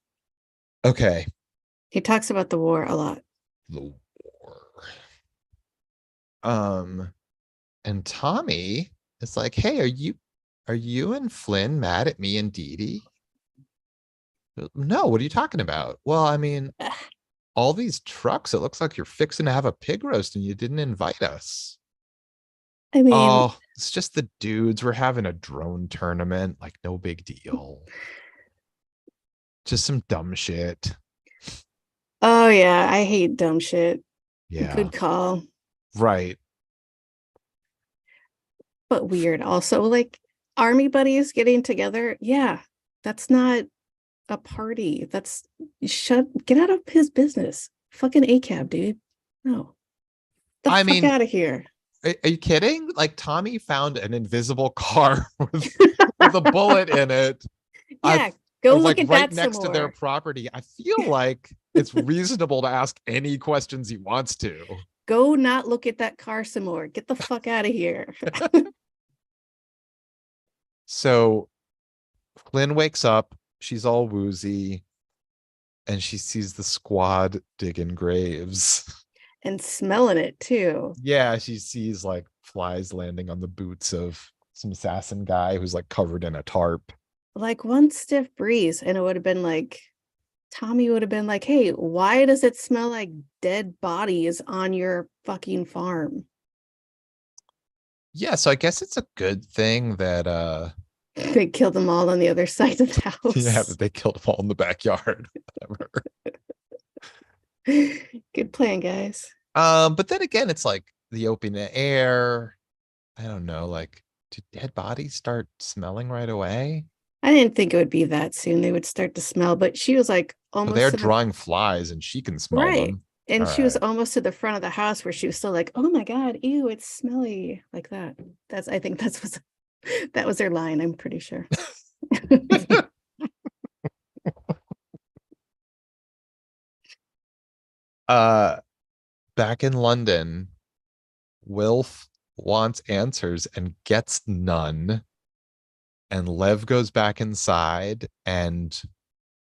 Okay. He talks about the war a lot. The war. Um, and Tommy is like, hey, are you and Flynn mad at me and Dee Dee? No, what are you talking about? Well, I mean, all these trucks, it looks like you're fixing to have a pig roast and you didn't invite us. I mean, Oh, it's just the dudes. We're having a drone tournament. Like, no big deal. Just some dumb shit. oh yeah, I hate dumb shit. Yeah. Good call. Right. But weird also. Like army buddies getting together. Yeah, that's not a party. That's get out of his business. Fucking ACAB, dude. No. The I fuck mean, out of here. are you kidding? Like Tommy found an invisible car with a bullet in it. I Yeah, go like look at right that some next to their more. property. I feel like it's reasonable to ask any questions he wants to. Go not look at that car some more. Get the fuck out of here. So Flynn wakes up, she's all woozy, and she sees the squad digging graves. And smelling it too. Yeah, she sees like flies landing on the boots of some assassin guy who's like covered in a tarp. Like one stiff breeze, and it would have been like Tommy would have been like, hey, why does it smell like dead bodies on your fucking farm? Yeah, so I guess it's a good thing that They killed them all on the other side of the yeah, house. that they killed them all in the backyard. Whatever. Good plan, guys. But then again, it's like the open air. I don't know, like do dead bodies start smelling right away? I didn't think it would be that soon they would start to smell, but she was like But almost they're to the drawing flies and she can smell right. them. And All she was right. almost to the front of the house where she was still like, oh my God, ew, it's smelly like that. I think that's what that was their line, I'm pretty sure. uh Back in London, Wilf wants answers and gets none. And Lev goes back inside and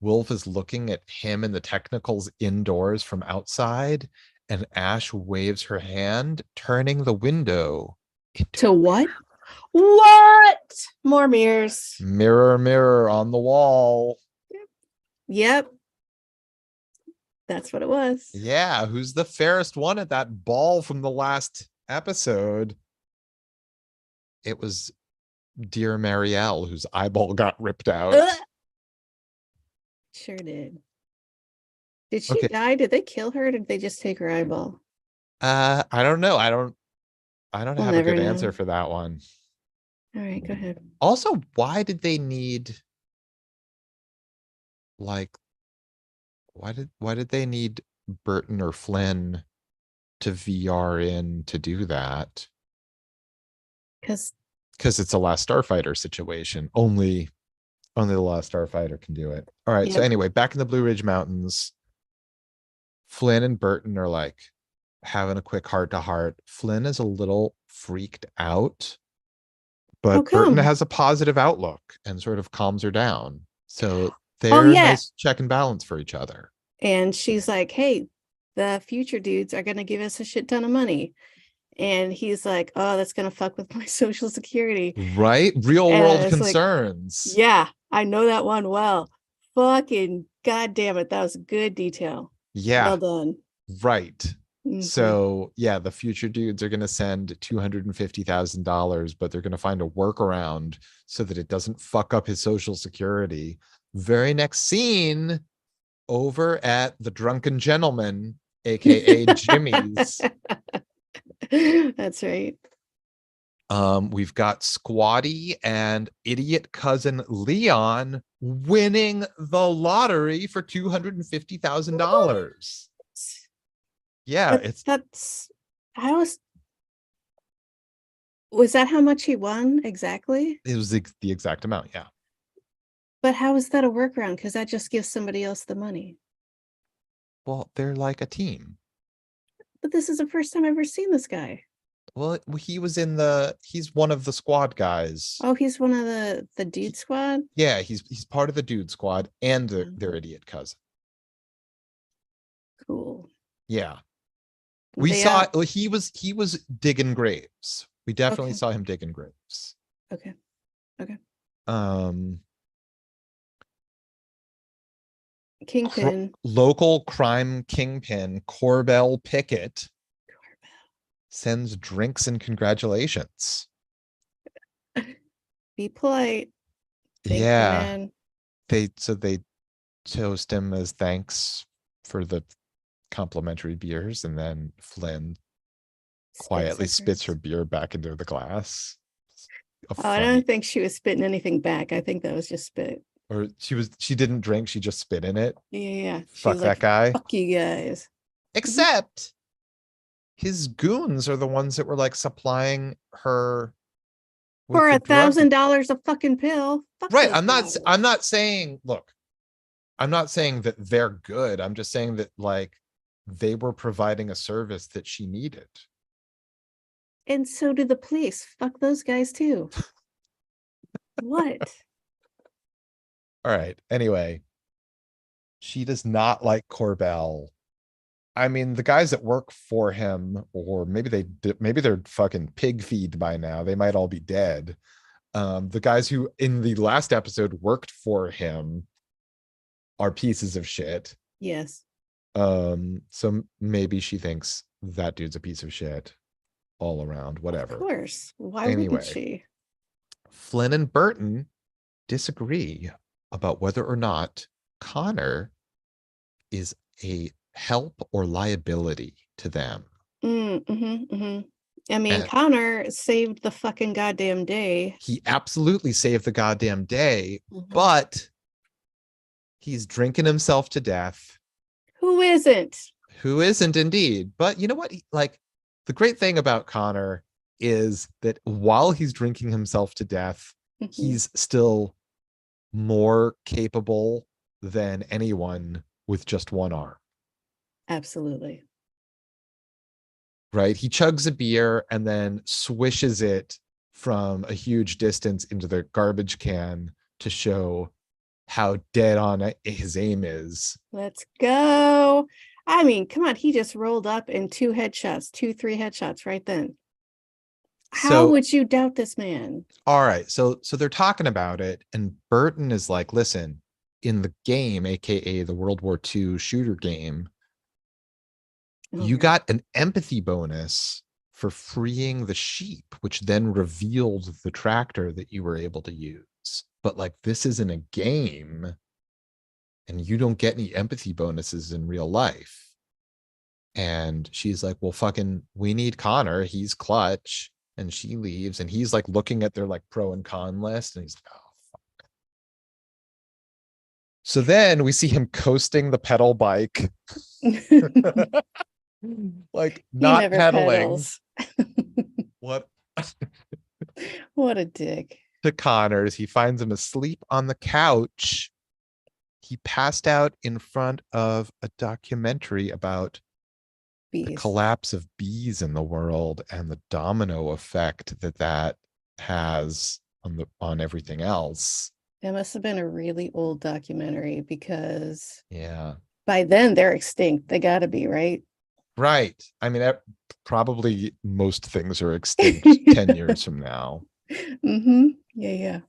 Wolf is looking at him and the technicals indoors from outside, and Ash waves her hand, turning the window into To what? What? More mirrors. mirror, mirror on the wall. Yep, that's what it was. Yeah, who's the fairest one at that ball from the last episode? It was dear Marielle, whose eyeball got ripped Ugh, out. sure did. Did she Okay. die? Did they kill her? Or did they just take her eyeball? I don't know. I don't We'll have a never good answer know. for that one. All right, go ahead. Also, why did they need like why did they need Burton or Flynn to VR in to do that? Because, Because it's a Last Starfighter situation. Only the Last Starfighter can do it. All right. So yep. anyway, back in the Blue Ridge Mountains, Flynn and Burton are like having a quick heart to heart. Flynn is a little freaked out, How but Burton come? has a positive outlook and sort of calms her down. So Oh, they're a yeah. nice check and balance for each other. And she's like, hey, the future dudes are going to give us a shit ton of money. And he's like, oh, that's going to fuck with my social security. Right? Real And world it's like, concerns. yeah, I know that one well. Fucking goddamn it. That was good detail. Yeah, Well done. right. Hmm. So yeah, the future dudes are going to send $250,000, but they're going to find a workaround so that it doesn't fuck up his social security. Very next scene, over at the Drunken Gentleman, aka Jimmy's. That's right. We've got Squatty and idiot cousin Leon winning the lottery for $250,000. Yeah, But that's how was that how much he won exactly? it was the exact amount. Yeah. But how is that a workaround? Because that just gives somebody else the money. Well, they're like a team. But this is the first time I've ever seen this guy. Well, he's one of the squad guys. Oh, he's one of the dude He, squad. yeah, he's part of the dude squad and their Oh, idiot cousin. cool. Yeah. We They saw he was digging graves. We definitely okay, saw him digging graves. okay, okay. Um Kingpin. Local crime kingpin Corbell Pickett sends drinks and congratulations. Be polite. Thank the Yeah, man. they toast him as thanks for the complimentary beers, and then Flynn Spits quietly at spits her hers. beer back into the glass. A Oh, I don't funny, think she was spitting anything back. I think that was just spit. or she didn't drink, she just spit in it. Yeah, yeah, yeah. She Fuck was that like, guy. "Fuck you guys." Mhm. Except his goons are the ones that were like supplying her For with the a drug. $1,000 a fucking pill. Fuck Right. those I'm not guys. saying, look, I'm not saying that they're good. I'm just saying that like they were providing a service that she needed. And so do the police. Fuck those guys too. What? All right. Anyway, she does not like Corbell. I mean, the guys that work for him, or maybe they're fucking pig feed by now. They might all be dead. The guys who in the last episode worked for him are pieces of shit. Yes. So maybe she thinks that dude's a piece of shit all around, Of whatever. course. Why wouldn't Anyway, she? Flynn and Burton disagree about whether or not Connor is a help or liability to them. I mean, And Connor saved the fucking goddamn day. he absolutely saved the goddamn day, Mhm. but he's drinking himself to death. Who isn't? Who isn't indeed? But you know what? Like the great thing about Connor is that while he's drinking himself to death, Mhm. he's still more capable than anyone with just one arm. Absolutely. Right? He chugs a beer and then swishes it from a huge distance into the garbage can to show how dead on his aim is. Let's go. I mean, come on. He just rolled up in two headshots, two, three headshots right then. How So, would you doubt this man? all right. So they're talking about it, and Burton is like, listen, in the game, aka the World War II shooter game, Oh, you here. got an empathy bonus for freeing the sheep, which then revealed the tractor that you were able to use. But like, this isn't a game and you don't get any empathy bonuses in real life. And she's like, well, fucking, we need Connor. He's clutch. And she leaves and he's like looking at their like pro and con list and he's like, oh, fuck. So then we see him coasting the pedal bike, like He not never pedaling. pedals. What? What a dick. To Connors. He finds him asleep on the couch. He passed out in front of a documentary about the Bees. collapse of bees in the world and the domino effect that that has on everything else. It must have been a really old documentary because Yeah. by then they're extinct. They gotta be, right? Right. I mean, probably most things are extinct 10 years from now. Mm-hmm. Yeah, yeah.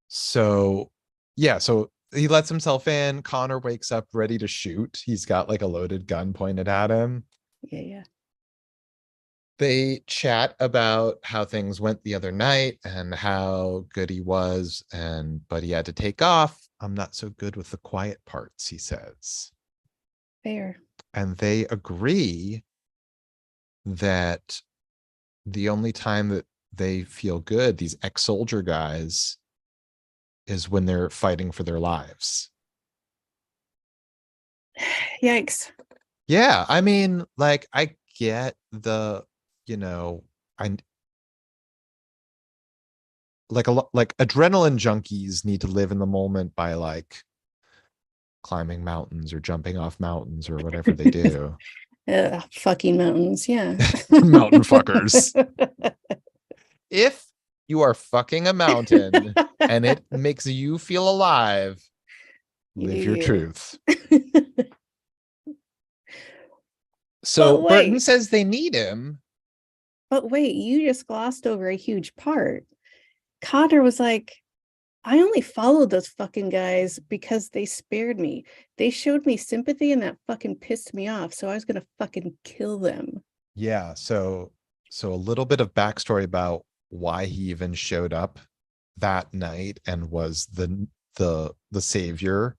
So, yeah, so he lets himself in. Connor wakes up ready to shoot. He's got like a loaded gun pointed at him. Yeah, yeah. They chat about how things went the other night and how good he was, and but he had to take off. I'm not so good with the quiet parts, he says. Fair. And they agree that the only time that they feel good, these ex-soldier guys, is when they're fighting for their lives. Yikes. Yeah, I mean, like I get the, you know, I like a lot like adrenaline junkies need to live in the moment by like climbing mountains or jumping off mountains or whatever they do. Fucking mountains, yeah. Mountain fuckers. If you are fucking a mountain and it makes you feel alive, live your Yeah. truth. So But Burton wait, says they need him. but wait, you just glossed over a huge part. Connor was like, I only followed those fucking guys because they spared me. They showed me sympathy and that fucking pissed me off. So I was gonna fucking kill them. Yeah, so a little bit of backstory about why he even showed up that night and was the savior.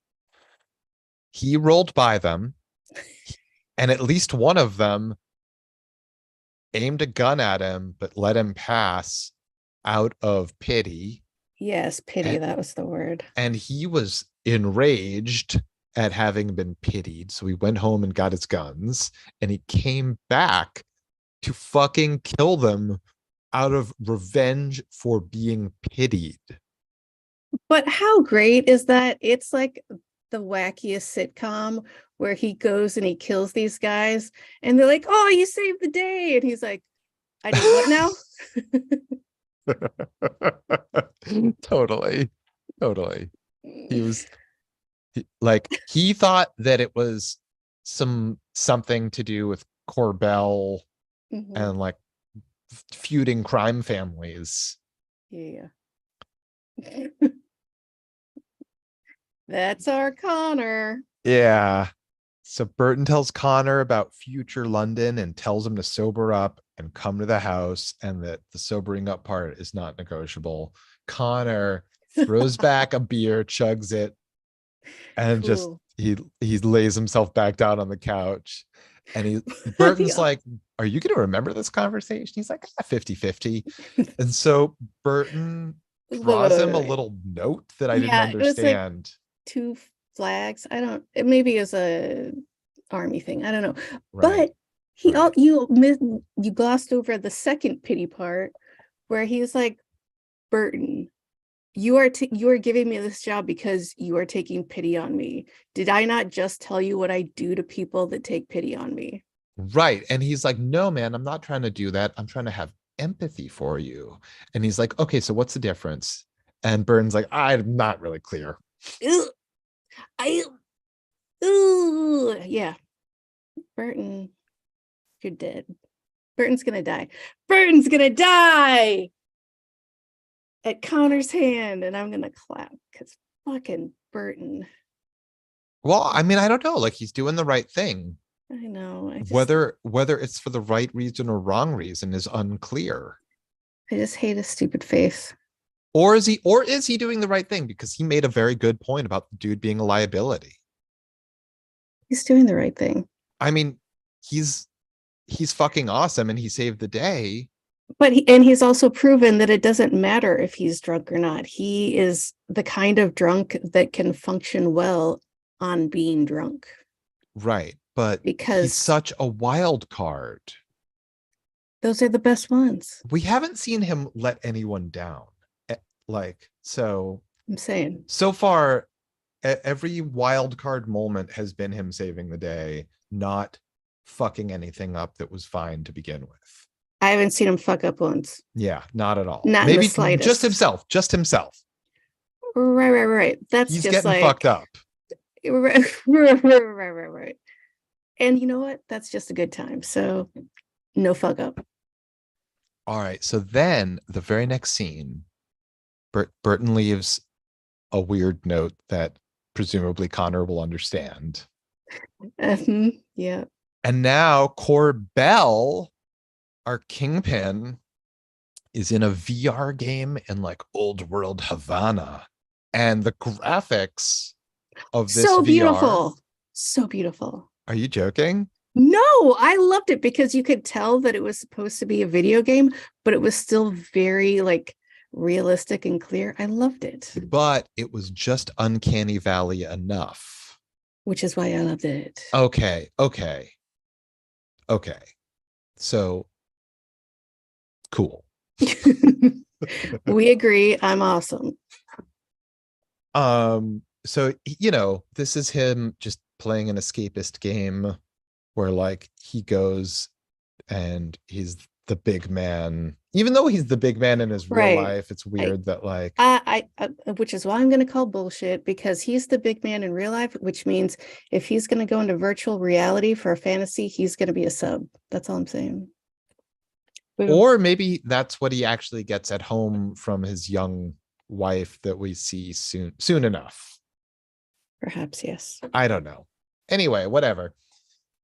He rolled by them and at least one of them aimed a gun at him but let him pass out of pity. Yes, pity, and, that was the word. and he was enraged at having been pitied, so he went home and got his guns and he came back to fucking kill them out of revenge for being pitied. But how great is that? It's like the wackiest sitcom where he goes and he kills these guys and they're like, oh, you saved the day. And he's like, I did what now? Totally. Totally. He was like, he thought that it was something to do with Corbell Mhm. and like feuding crime families. Yeah. That's our Connor. Yeah. So Burton tells Connor about future London and tells him to sober up and come to the house, and that the sobering up part is not negotiable. Connor throws back a beer, chugs it, and just Cool. he lays himself back down on the couch. And Burton's Yeah. like, are you going to remember this conversation? He's like, 50-50. And so Burton Wait, wait, draws him wait, a wait. little note that I didn't Yeah, it was like understand. two flags. I don't, it maybe is a army thing. I don't know. Right. But he all Right. you glossed over the second pity part where he's like, Burton, you are giving me this job because you are taking pity on me. Did I not just tell you what I do to people that take pity on me? Right. And he's like, no, man, I'm not trying to do that. I'm trying to have empathy for you. And he's like, okay, so what's the difference? And Burton's like, I'm not really clear. Ugh, I ooh, yeah. Burton, you're dead. Burton's gonna die. Burton's gonna die at Connor's hand, and I'm gonna clap because fucking Burton. Well, I mean, I don't know. Like, he's doing the right thing. I know. Whether it's for the right reason or wrong reason is unclear. I just hate his stupid face. Or is he doing the right thing? Because he made a very good point about the dude being a liability. He's doing the right thing. I mean, he's he's fucking awesome and he saved the day. But he's also proven that it doesn't matter if he's drunk or not. He is the kind of drunk that can function well on being drunk Right. But he's because such a wild card. those are the best ones. We haven't seen him let anyone down. Like, I'm saying. so far, every wild card moment has been him saving the day, not fucking anything up that was fine to begin with. I haven't seen him fuck up once. Yeah, not at all. Not in the Maybe slightest. just himself. Right. That's He's just getting like fucked up. right. And you know what? That's just a good time. So no fuck up. All right. So then the very next scene, Burton leaves a weird note that presumably Connor will understand. Yeah. And now Corbell, our kingpin, is in a VR game in like old world Havana. And the graphics of this So VR. beautiful. So beautiful. Are you joking? No, I loved it because you could tell that it was supposed to be a video game, but it was still very like realistic and clear. I loved it, But it was just uncanny valley enough. which is why I loved it. Okay. So cool. We agree. I'm awesome. So this is him just playing an escapist game where like he goes and he's the big man. Even though he's the big man in his real Right. life, it's weird that like I which is why I'm going to call bullshit because he's the big man in real life, which means if he's going to go into virtual reality for a fantasy, he's going to be a sub. That's all I'm saying. Boom. or maybe that's what he actually gets at home from his young wife that we see soon enough. Perhaps, yes. I don't know. Anyway, whatever.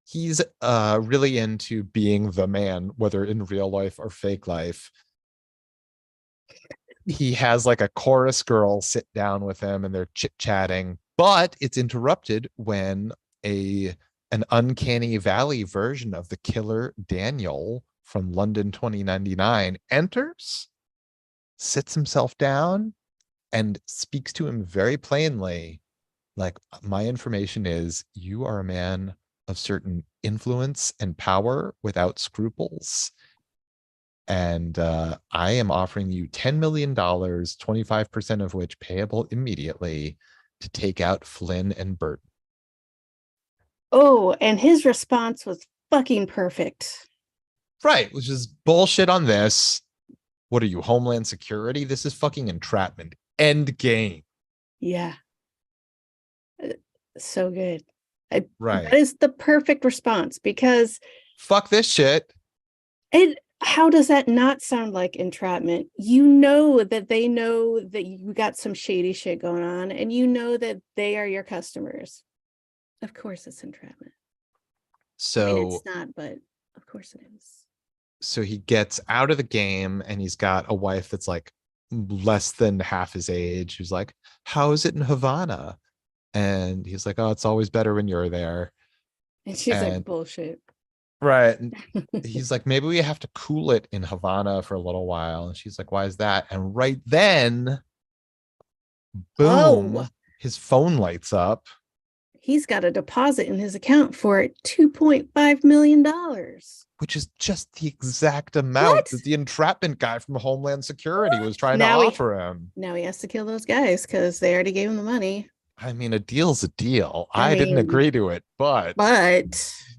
He's really into being the man, whether in real life or fake life. He has like a chorus girl sit down with him and they're chit-chatting, but it's interrupted when an uncanny valley version of the killer Daniel from London 2099 enters, sits himself down, and speaks to him very plainly. Like, my information is you are a man of certain influence and power without scruples. And I am offering you $10 million, 25% of which payable immediately to take out Flynn and Burton. Oh, and his response was fucking perfect. Right, which is bullshit on this. What are you, Homeland Security? This is fucking entrapment. End game. Yeah. So good. Right. That is the perfect response because fuck this shit. How does that not sound like entrapment? You know that they know that you got some shady shit going on and you know that they are your customers. Of course it's entrapment. So I mean, it's not, but of course it is. So he gets out of the game and he's got a wife that's like less than half his age who's like, how is it in Havana? And he's like, oh, it's always better when you're there. And she's like, bullshit. Right. And he's like, maybe we have to cool it in Havana for a little while. And she's like, why is that? And right then, boom, his phone lights up. He's got a deposit in his account for $2.5 million. Which is just the exact amount that the entrapment guy from Homeland Security was trying to offer him. Now he has to kill those guys because they already gave him the money. I mean, a deal's a deal. I didn't agree to it, but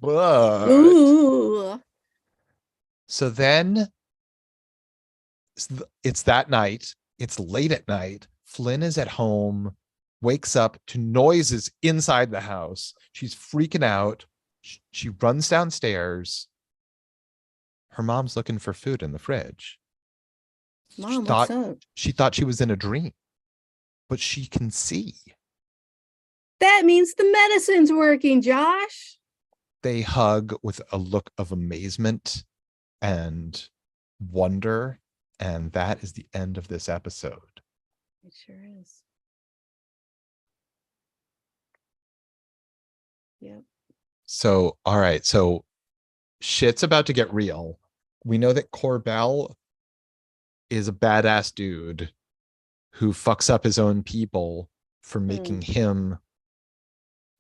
ooh. So then it's that night. It's late at night. Flynn is at home, wakes up to noises inside the house. She's freaking out. She runs downstairs. Her mom's looking for food in the fridge. Mom, what's up? She thought she was in a dream, but she can see. That means the medicine's working, Josh. They hug with a look of amazement and wonder. And that is the end of this episode. It sure is. Yep. So, all right. So shit's about to get real. We know that Corbell is a badass dude who fucks up his own people for Hmm. making him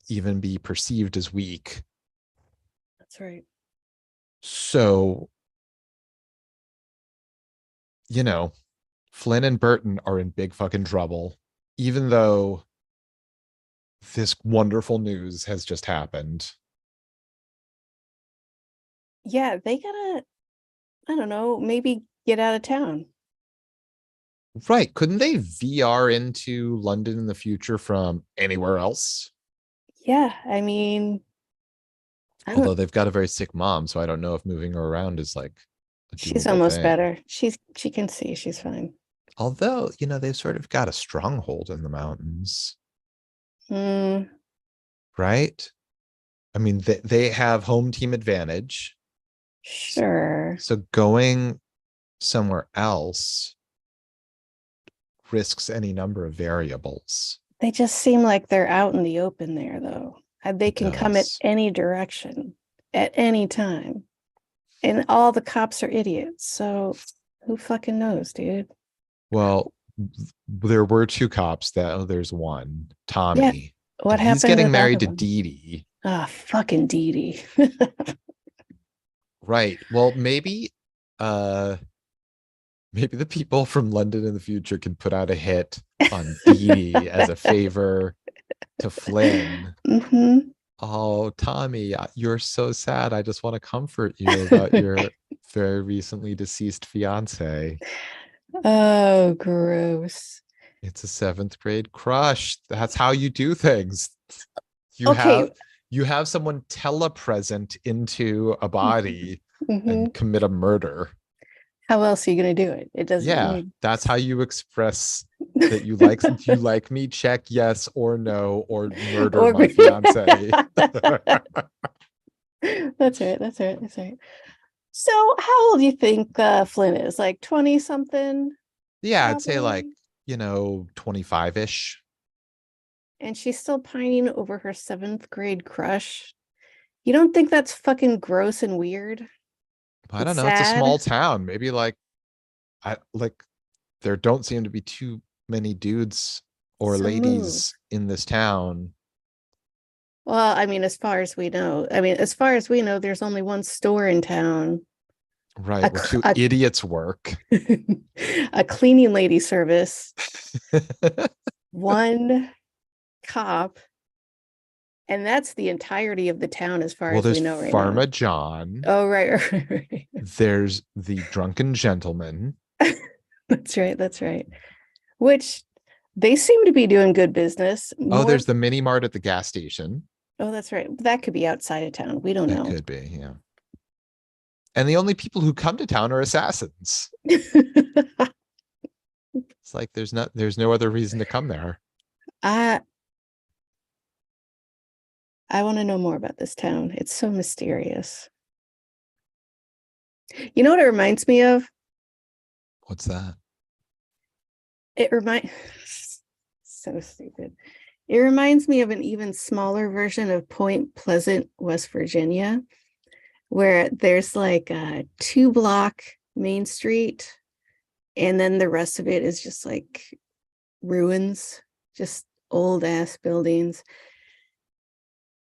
even be perceived as weak. That's right. So, you know, Flynn and Burton are in big fucking trouble, even though this wonderful news has just happened. Yeah, they gotta, I don't know, maybe get out of town. Right. Couldn't they VR into London in the future from anywhere else? Yeah, I mean, I Although don't, they've got a very sick mom, so I don't know if moving her around is like a she's doable almost thing. better. She can see, she's fine. Although, they've sort of got a stronghold in the mountains, Hmm. right? I mean, they have home team advantage. Sure. So going somewhere else risks any number of variables. They just seem like they're out in the open there, though. They It can come at does. any direction at any time. And all the cops are idiots. So who fucking knows, dude? Well, there were two cops that there's one, Yeah. Tommy, What and he's happened to getting the other married to one? Dee Dee. Ah, fucking Dee Dee. Right. Well, maybe the people from London in the future can put out a hit on Dee Dee as a favor to Flynn. Hmm. Oh, Tommy, you're so sad. I just want to comfort you about your very recently deceased fiance. Oh, gross. It's a seventh grade crush. That's how you do things. You Okay. have you have someone telepresent into a body Hmm. and commit a murder. How else are you gonna do it? It doesn't Yeah, need. that's how you express that you like me, check yes or no, or murder Or my fiance. that's right. That's right. That's right. So, how old do you think Flynn is? Like 20 something, Yeah, I'd say like, probably. 25-ish. And she's still pining over her seventh grade crush. You don't think that's fucking gross and weird I and don't know, it's a small sad? town. Maybe like I like there don't seem to be too many dudes or So move. ladies in this town. Well, I mean, as far as we know, as far as we know, there's only one store in town, Right, a, where cl- two idiots work. a cleaning lady service, one cop, and that's the entirety of the town as far Well, as we there's know right now. Pharma John. Oh, right. There's the drunken gentleman. That's right. That's right. Which they seem to be doing good business. Oh, More. there's the mini mart at the gas station. Oh, that's right. That could be outside of town. We don't That know. could be, yeah. And the only people who come to town are assassins. It's like there's no other reason to come there. I I want to know more about this town. It's so mysterious. You know what it reminds me of? What's that? It remind so stupid. It reminds me of an even smaller version of Point Pleasant, West Virginia, where there's like a 2 block main street, and then the rest of it is just like ruins, just old ass buildings.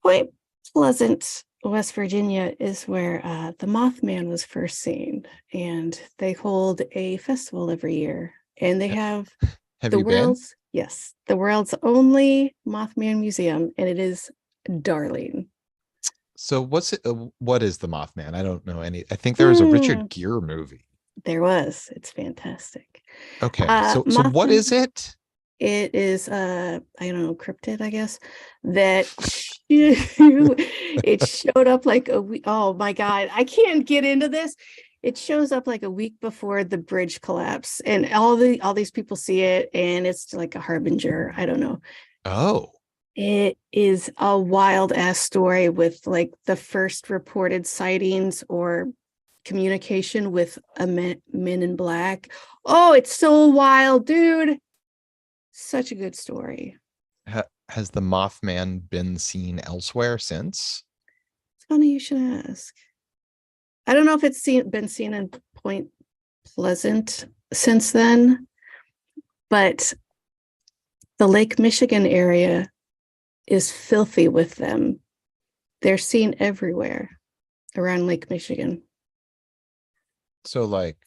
Point Pleasant, West Virginia is where the Mothman was first seen, and they hold a festival every year. And they have Have you been? the world's only Mothman museum, and it is darling. So what is the Mothman? I don't know any. I think there was a Hmm, Richard Gere movie. there was. It's fantastic. Okay. So what is Mothman. it? It is I don't know, cryptid, I guess, that it showed up like a week. Oh my God, I can't get into this. It shows up like a week before the bridge collapse, and all these people see it, and it's like a harbinger. I don't know. Oh. It is a wild ass story with like the first reported sightings or communication with a men in black. Oh, it's so wild, dude. Such a good story. Has the Mothman been seen elsewhere since? It's funny you should ask. I don't know if it's been seen in Point Pleasant since then, but the Lake Michigan area is filthy with them. They're seen everywhere around Lake Michigan. So like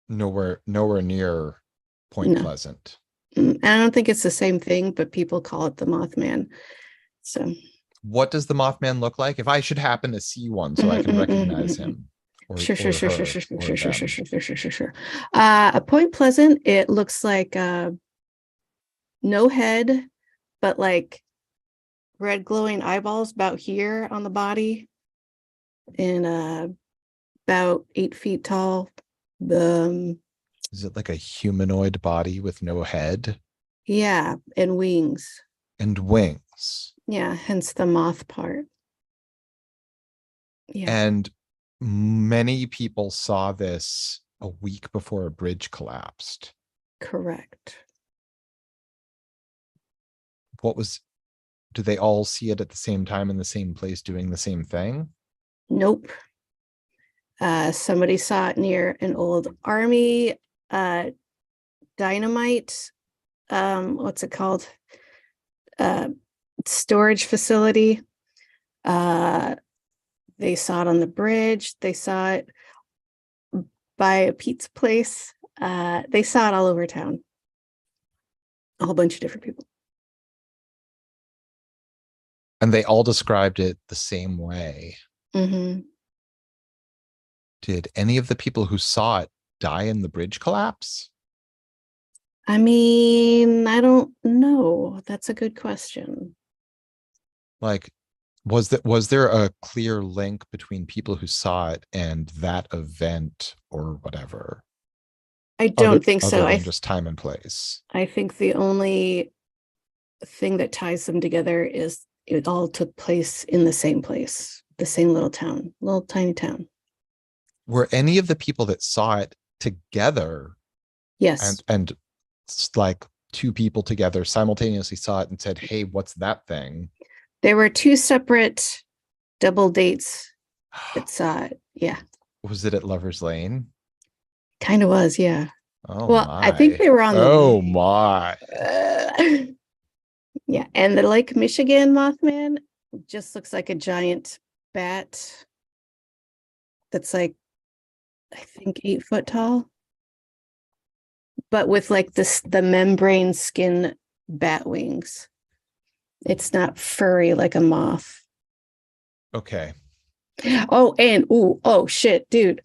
nowhere near Point No, Pleasant. I don't think it's the same thing, but people call it the Mothman. So, What does the Mothman look like? If I should happen to see one so I can recognize him sure, sure, or sure, sure, her sure, sure, or sure, sure, them. sure, sure, sure, sure, sure. A Point Pleasant, it looks like no head, but like red glowing eyeballs about here on the body, and about 8 feet tall. The Is it like a humanoid body with no head Yeah, and wings. and wings? Yeah, hence the moth part. Yeah, And many people saw this a week before a bridge collapsed. correct. What was, do they all see it at the same time in the same place doing the same thing? Nope. Somebody saw it near an old army uh dynamite, what's it called? Uh Storage facility. Uh they saw it on the bridge, they saw it by a pizza place. They saw it all over town. A whole bunch of different people. And they all described it the same way. Mm-hmm. Did any of the people who saw it die in the bridge collapse? I mean, I don't know. That's a good question. Like, was there a clear link between people who saw it and that event or whatever, I other don't think other so. than just time and place? I think the only thing that ties them together is it all took place in the same place, the same little town, little tiny town. Were any of the people that saw it together Yes, and like two people together simultaneously saw it and said, "Hey, what's that thing?" there were two separate double dates that saw it. Yeah, Was it at Lover's Lane? kind of was. Yeah. Oh Well, I think my. they were on the Oh way. my. Yeah, and the Lake Michigan Mothman just looks like a giant bat that's like, I think 8 foot tall, but with like the membrane skin bat wings. It's not furry like a moth. Okay. Oh, and oh shit, dude.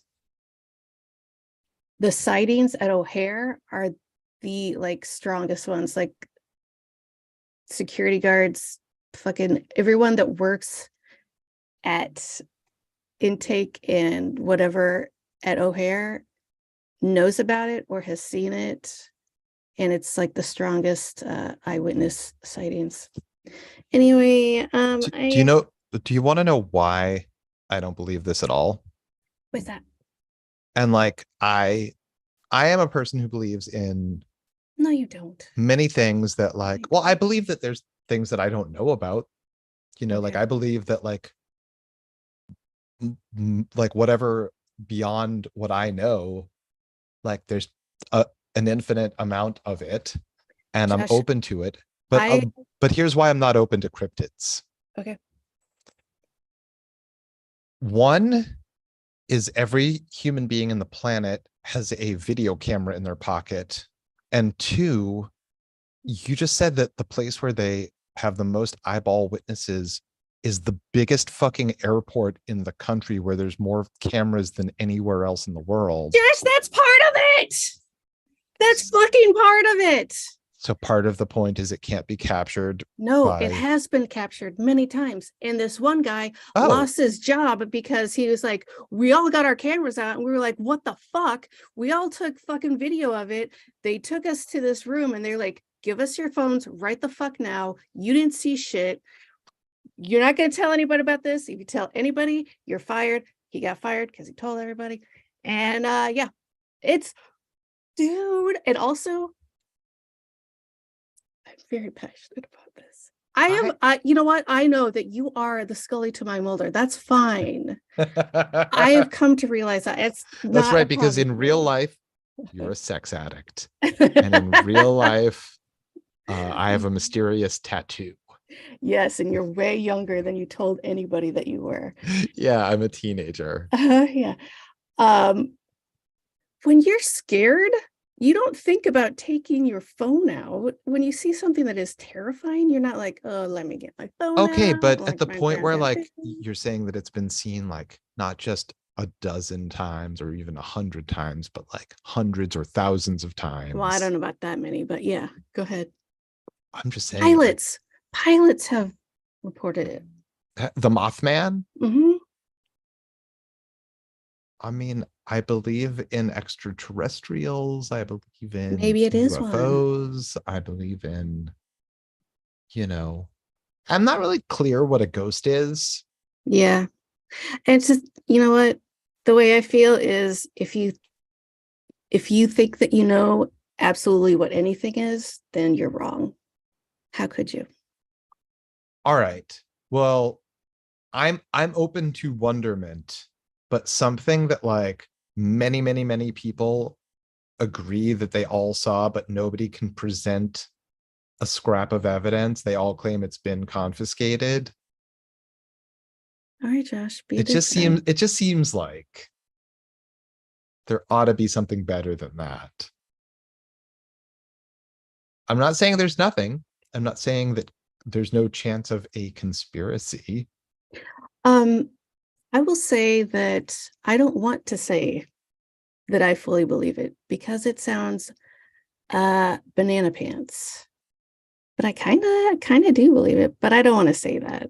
The sightings at O'Hare are the like strongest ones. Like security guards, fucking everyone that works at intake and whatever at O'Hare knows about it or has seen it. And it's like the strongest eyewitness sightings. Anyway, Do you know, do you want to know why I don't believe this at all? what's that? And like I am a person who believes in No, you don't. many things that like, well, I believe that there's things that I don't know about. Like Okay. I believe that like whatever beyond what I know, like there's an infinite amount of it and I'm Josh, open to it. But I but here's why I'm not open to cryptids. okay. One is every human being in the planet has a video camera in their pocket. And two, you just said that the place where they have the most eyeball witnesses is the biggest fucking airport in the country where there's more cameras than anywhere else in the world. Josh, that's part of it. That's fucking part of it. So part of the point is it can't be captured No, it by, has been captured many times. And this one guy oh, lost his job because he was like, we all got our cameras out. And we were like, what the fuck? We all took fucking video of it. They took us to this room and they're like, give us your phones right the fuck now. You didn't see shit. You're not going to tell anybody about this. If you tell anybody, you're fired. He got fired because he told everybody. And yeah, it's dude. And also, I'm very passionate about this. You know what? I know that you are the Scully to my Mulder. That's fine. I have come to realize that it's That's not a right, because in problem. real life, you're a sex addict. And in real life, I have a mysterious tattoo. Yes, and you're way younger than you told anybody that you were. Yeah, I'm a teenager. Yeah. Um, when you're scared, you don't think about taking your phone out. When you see something that is terrifying, you're not like, oh, let me get my phone Okay, out. but at Like the my point where grandpa like did. you're saying that it's been seen like not just a dozen times or even 100 times, but like hundreds or thousands of Well, I times. don't know about that many, but yeah, go ahead. I'm just saying, like Pilots have reported it. the Mothman. Hmm. I mean, I believe in extraterrestrials. I believe in Maybe it is one. UFOs. I believe in, you know, I'm not really clear what a ghost is. Yeah. And it's just, you know what? The way I feel is if you think that you know absolutely what anything is, then you're wrong. How could you? All right. Well, I'm open to wonderment, but something that like many people agree that they all saw, but nobody can present a scrap of evidence. They all claim it's been confiscated. All right, Josh, be It just different. seems like there ought to be something better than that. I'm not saying there's nothing. I'm not saying that there's no chance of a conspiracy. Um, I will say that I don't want to say that I fully believe it because it sounds banana pants. But I kind of do believe it, but I don't want to say that.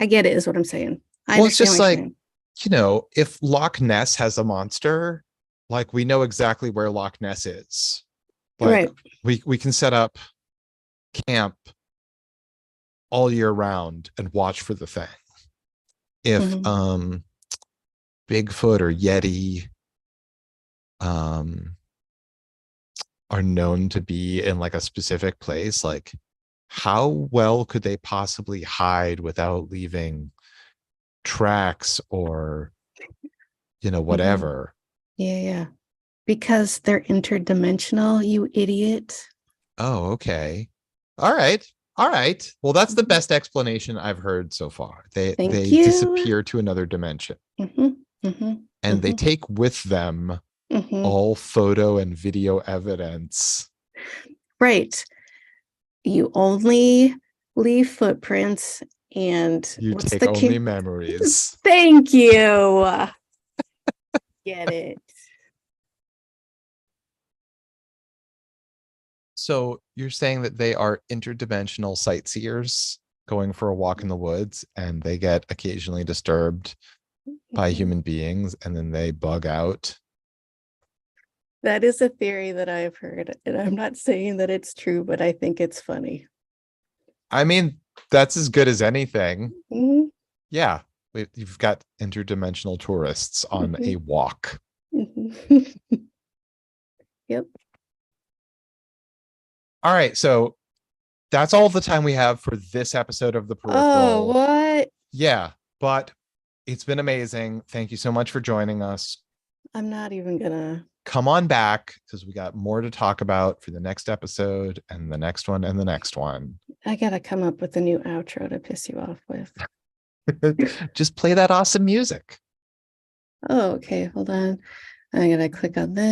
I get it is what I'm saying. I Well, it's understand just what you're like, saying. if Loch Ness has a monster, like we know exactly where Loch Ness is. Like Right. we can set up camp all year round and watch for the thing. If Hmm. Bigfoot or Yeti um are known to be in like a specific place, like how well could they possibly hide without leaving tracks or Hmm. whatever? Yeah, yeah. Because they're interdimensional, you idiot. Oh, okay. All right. All right. Well, that's the Mhm. best explanation I've heard so far. They Thank they you. disappear to another dimension Hmm. Hmm. and they Hmm. take with them Hmm. all photo and video evidence. Right. You only leave footprints and You what's take the only kid? memories. Thank you. Get it. So you're saying that they are interdimensional sightseers going for a walk in the woods and they get occasionally disturbed by Mhm. human beings and then they bug out. That is a theory that I've heard, and I'm not saying that it's true, but I think it's funny. I mean, that's as good as anything. Mhm. Yeah, you've got interdimensional tourists on a Mhm. walk. Mhm. Yep. All right, so that's all the time we have for this episode of the Oh, Peripheral. what? Yeah, but it's been amazing. Thank you so much for joining us. I'm not even gonna. Come on back because we got more to talk about for the next episode and the next one and the next one. I gotta come up with a new outro to piss you off with. Just play that awesome music. Oh, okay. Hold on. I gotta click on this.